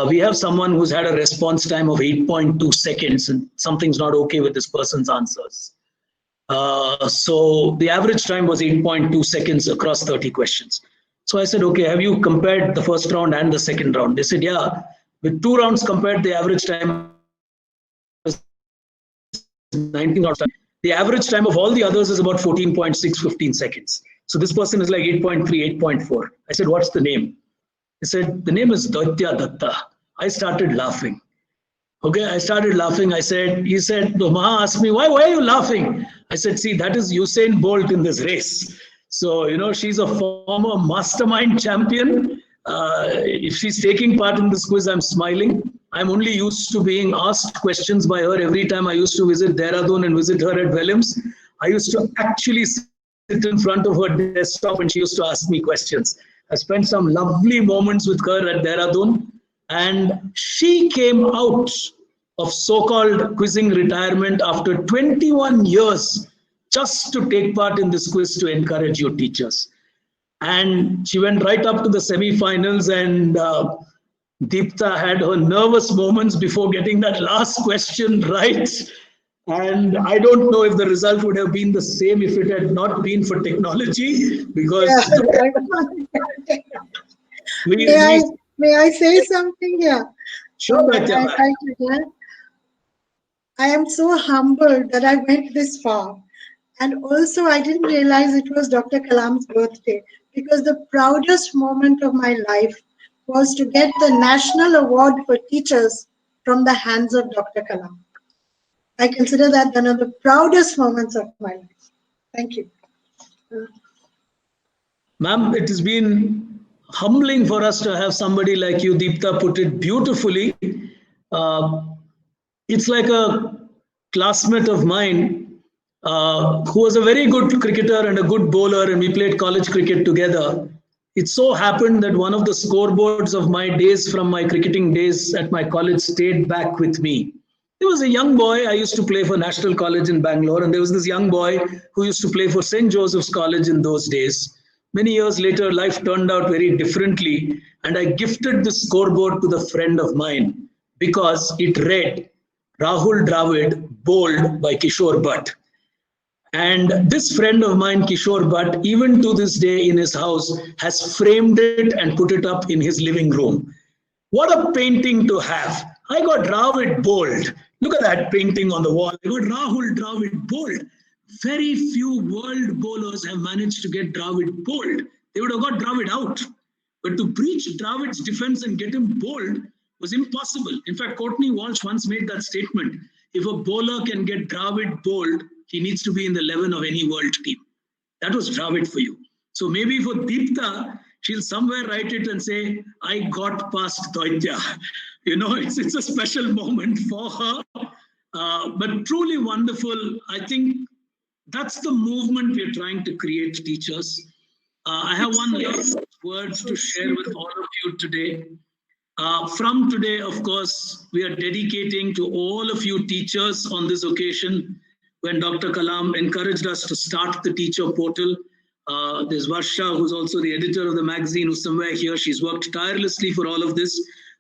We have someone who's had a response time of 8.2 seconds and something's not okay with this person's answers. So the average time was 8.2 seconds across 30 questions. So I said, okay, have you compared the first round and the second round? They said, yeah, with 2 rounds compared, the average time was 19 rounds. The average time of all the others is about 14.6, 15 seconds. So this person is like 8.3, 8.4. I said, what's the name? He said, the name is Daitya Datta. I started laughing. Okay, I started laughing. He said, Maha asked me, why are you laughing? I said, see, that is Usain Bolt in this race. So, she's a former mastermind champion. If she's taking part in this quiz, I'm smiling. I'm only used to being asked questions by her every time I used to visit Dehradun and visit her at Williams. I used to actually sit in front of her desktop and she used to ask me questions. I spent some lovely moments with her at Dehradun, and she came out of so-called quizzing retirement after 21 years just to take part in this quiz to encourage your teachers. And she went right up to the semi-finals, and Deepta had her nervous moments before getting that last question right. And I don't know if the result would have been the same if it had not been for technology, because may I say something here? Sure, I am so humbled that I went this far. And also, I didn't realize it was Dr. Kalam's birthday, because the proudest moment of my life was to get the National Award for Teachers from the hands of Dr. Kalam. I consider that one of the proudest moments of my life. Thank you. Ma'am, it has been humbling for us to have somebody like you. Deepta put it beautifully. It's like a classmate of mine who was a very good cricketer and a good bowler, and we played college cricket together. It so happened that one of the scoreboards of my days from my cricketing days at my college stayed back with me. He was a young boy. I used to play for National College in Bangalore, and there was this young boy who used to play for St. Joseph's College in those days. Many years later, life turned out very differently, and I gifted this scoreboard to the friend of mine because it read, Rahul Dravid, bowled by Kishore Bhatt. And this friend of mine, Kishore Bhatt, even to this day in his house, has framed it and put it up in his living room. What a painting to have. I got Dravid bowled. Look at that painting on the wall. I got Rahul Dravid bowled. Very few world bowlers have managed to get Dravid bowled. They would have got Dravid out. But to breach Dravid's defense and get him bowled was impossible. In fact, Courtney Walsh once made that statement. If a bowler can get Dravid bowled, he needs to be in the 11 of any world team. That was Dravid for you. So maybe for Deepta, she'll somewhere write it and say, I got past Doitya. It's a special moment for her. But truly wonderful. I think that's the movement we're trying to create, teachers. I have one last word to share with all of you today. From today, of course, we are dedicating to all of you teachers on this occasion when Dr. Kalam encouraged us to start the teacher portal. There's Varsha, who's also the editor of the magazine, who's somewhere here. She's worked tirelessly for all of this.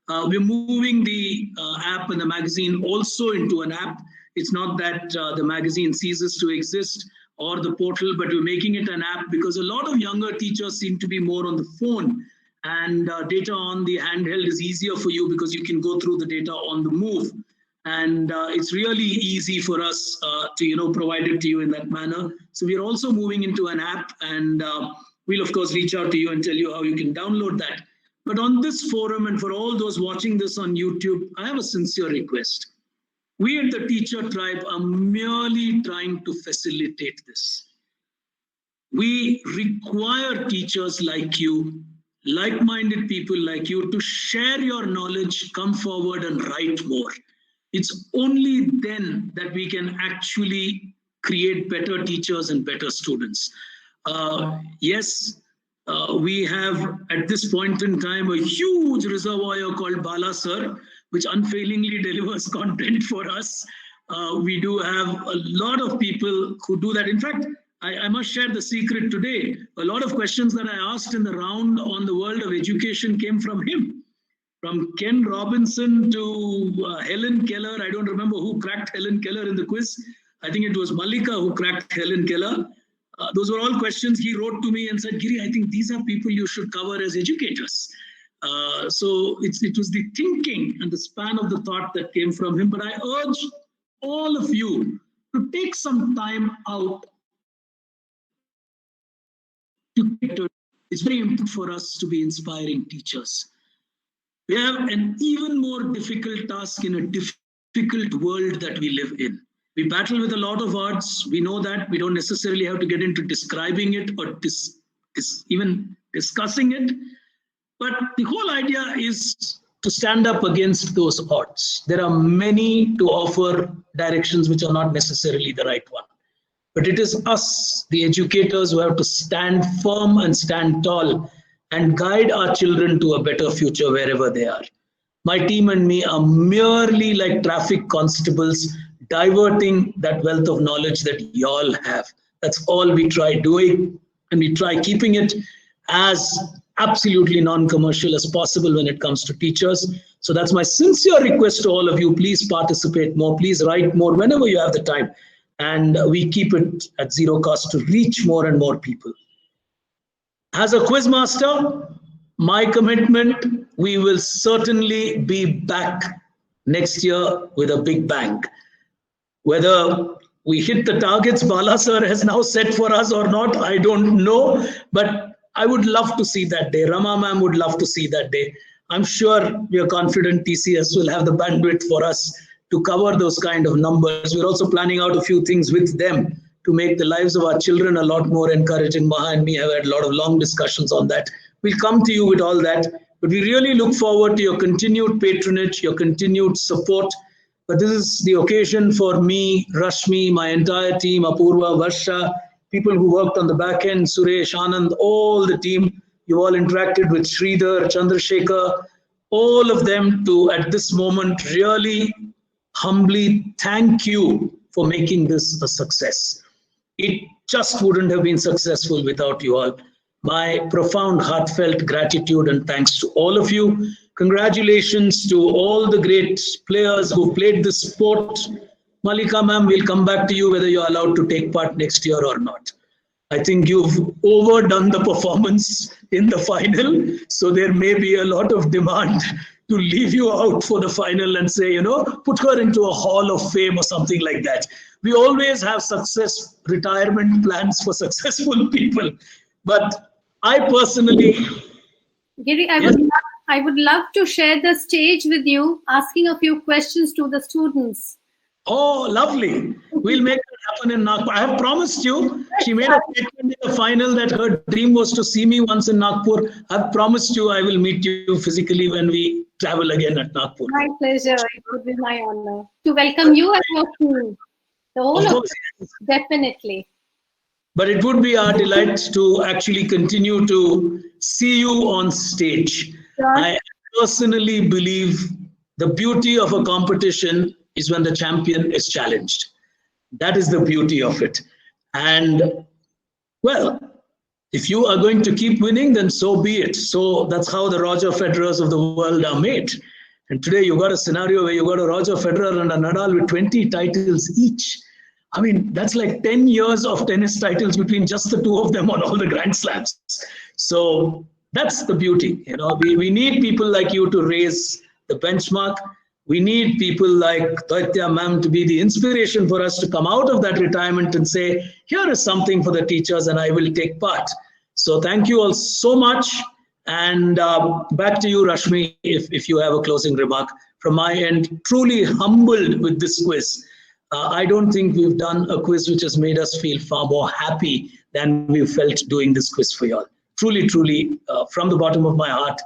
We're moving the app and the magazine also into an app. It's not that the magazine ceases to exist or the portal, but we're making it an app because a lot of younger teachers seem to be more on the phone, and data on the handheld is easier for you because you can go through the data on the move. And it's really easy for us to provide it to you in that manner. So we're also moving into an app, and we'll of course reach out to you and tell you how you can download that. But on this forum, and for all those watching this on YouTube, I have a sincere request. We at the Teacher Tribe are merely trying to facilitate this. We require teachers like you, like-minded people like you, to share your knowledge, come forward and write more. It's only then that we can actually create better teachers and better students. Yes, we have at this point in time a huge reservoir called Bala Sir, which unfailingly delivers content for us. We do have a lot of people who do that. In fact, I must share the secret today. A lot of questions that I asked in the round on the world of education came from him. From Ken Robinson to Helen Keller. I don't remember who cracked Helen Keller in the quiz. I think it was Malika who cracked Helen Keller. Those were all questions he wrote to me and said, Giri, I think these are people you should cover as educators. So it was the thinking and the span of the thought that came from him. But I urge all of you to take some time out. It's very important for us to be inspiring teachers. We have an even more difficult task in a difficult world that we live in. We battle with a lot of odds. We know that. We don't necessarily have to get into describing it or even discussing it. But the whole idea is to stand up against those odds. There are many to offer directions which are not necessarily the right one. But it is us, the educators, who have to stand firm and stand tall and guide our children to a better future wherever they are. My team and me are merely like traffic constables, diverting that wealth of knowledge that y'all have. That's all we try doing, and we try keeping it as absolutely non-commercial as possible when it comes to teachers. So that's my sincere request to all of you. Please participate more. Please write more whenever you have the time. And we keep it at zero cost to reach more and more people. As a quizmaster, my commitment, we will certainly be back next year with a big bang. Whether we hit the targets Bala sir has now set for us or not, I don't know. But I would love to see that day. Rama ma'am would love to see that day. I'm sure we are confident TCS will have the bandwidth for us to cover those kind of numbers. We're also planning out a few things with them to make the lives of our children a lot more encouraging. Maha and me have had a lot of long discussions on that. We'll come to you with all that, but we really look forward to your continued patronage, your continued support. But this is the occasion for me, Rashmi, my entire team, Apurva, Varsha, people who worked on the back end, Suresh, Anand, all the team. You all interacted with Sridhar, Chandrasekhar, all of them to, at this moment, really humbly thank you for making this a success. It just wouldn't have been successful without you all. My profound, heartfelt gratitude and thanks to all of you. Congratulations to all the great players who played this sport. Malika ma'am, we'll come back to you whether you're allowed to take part next year or not. I think you've overdone the performance in the final, so there may be a lot of demand to leave you out for the final and say, put her into a hall of fame or something like that. We always have success retirement plans for successful people. But I personally... Giri, I I would love to share the stage with you, asking a few questions to the students. Oh, lovely. We'll make it happen in Nagpur. I have promised you, she made a statement in the final that her dream was to see me once in Nagpur. I've promised you I will meet you physically when we travel again at Nagpur. My pleasure. It would be my honor to welcome you and your team. The whole Of of course. it, definitely. But it would be our delight to actually continue to see you on stage. Sure. I personally believe the beauty of a competition is when the champion is challenged. That is the beauty of it. And well, if you are going to keep winning, then so be it. So that's how the Roger Federers of the world are made. And today you got a scenario where you got a Roger Federer and a Nadal with 20 titles each. I mean, that's like 10 years of tennis titles between just the two of them on all the Grand Slams. So that's the beauty. You know, we need people like you to raise the benchmark. We need people like Daitya ma'am to be the inspiration for us to come out of that retirement and say, here is something for the teachers and I will take part. So thank you all so much. And back to you, Rashmi, if you have a closing remark. From my end, truly humbled with this quiz. I don't think we've done a quiz which has made us feel far more happy than we felt doing this quiz for you all. Truly, truly, from the bottom of my heart,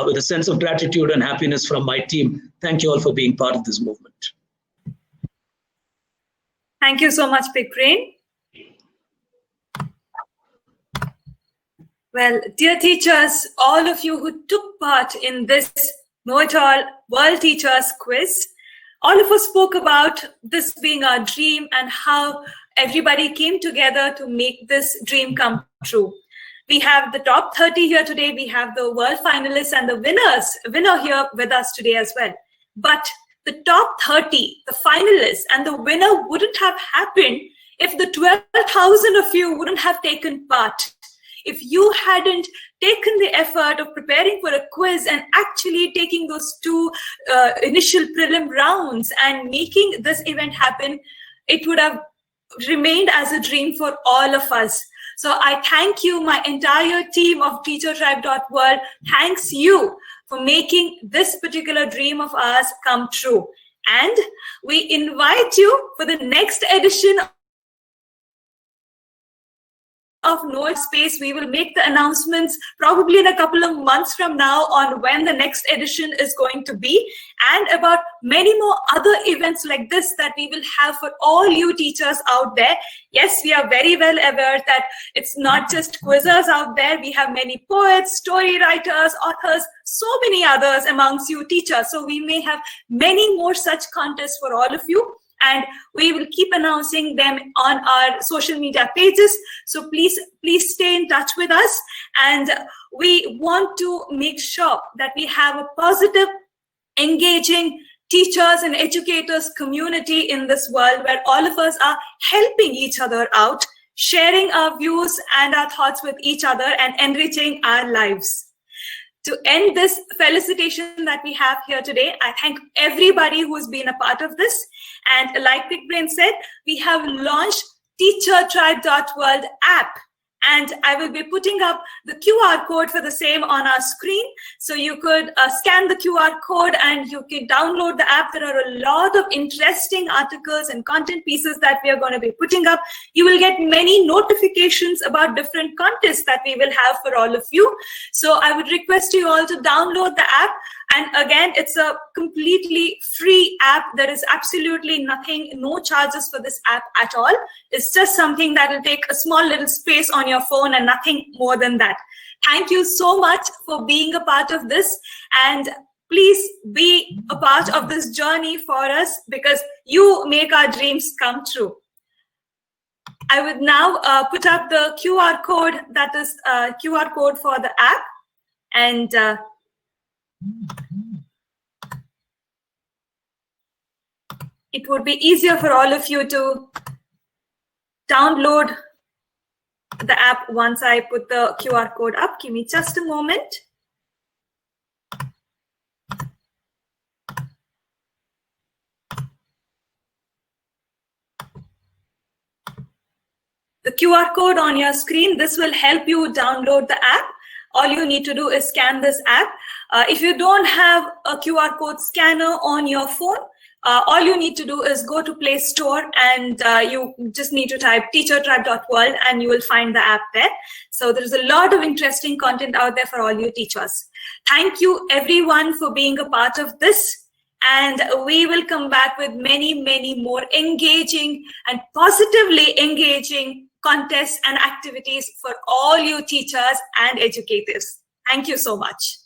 with a sense of gratitude and happiness from my team. Thank you all for being part of this movement. Thank you so much, Big Brain. Well, dear teachers, all of you who took part in this Know It All World Teachers Quiz, all of us spoke about this being our dream and how everybody came together to make this dream come true. We have the top 30 here today. We have the world finalists and the winner here with us today as well. But the top 30, the finalists and the winner wouldn't have happened if the 12,000 of you wouldn't have taken part. If you hadn't taken the effort of preparing for a quiz and actually taking those two initial prelim rounds and making this event happen, it would have remained as a dream for all of us. So I thank you, my entire team of teachertribe.world. Thanks you for making this particular dream of ours come true. And we invite you for the next edition of Know It Space. We will make the announcements probably in a couple of months from now on when the next edition is going to be, and about many more other events like this that we will have for all you teachers out there. Yes, we are very well aware that it's not just quizzers out there. We have many poets, story writers, authors, so many others amongst you teachers. So we may have many more such contests for all of you. And we will keep announcing them on our social media pages. So please stay in touch with us. And we want to make sure that we have a positive, engaging teachers and educators community in this world where all of us are helping each other out, sharing our views and our thoughts with each other and enriching our lives. To end this felicitation that we have here today, I thank everybody who's been a part of this. And like Big Brain said, we have launched teachertribe.world app. And I will be putting up the QR code for the same on our screen. So you could scan the QR code and you can download the app. There are a lot of interesting articles and content pieces that we are going to be putting up. You will get many notifications about different contests that we will have for all of you. So I would request you all to download the app. And again, it's a completely free app. There is absolutely nothing, no charges for this app at all. It's just something that will take a small little space on your phone and nothing more than that. Thank you so much for being a part of this. And please be a part of this journey for us because you make our dreams come true. I would now put up the QR code, that is QR code for the app. And it would be easier for all of you to download the app once I put the QR code up. Give me just a moment. The QR code on your screen, this will help you download the app. All you need to do is scan this app. If you don't have a QR code scanner on your phone, all you need to do is go to Play Store and you just need to type teachertribe.world and you will find the app there. So there's a lot of interesting content out there for all you teachers. Thank you everyone for being a part of this. And we will come back with many, many more engaging and positively engaging contests and activities for all you teachers and educators. Thank you so much.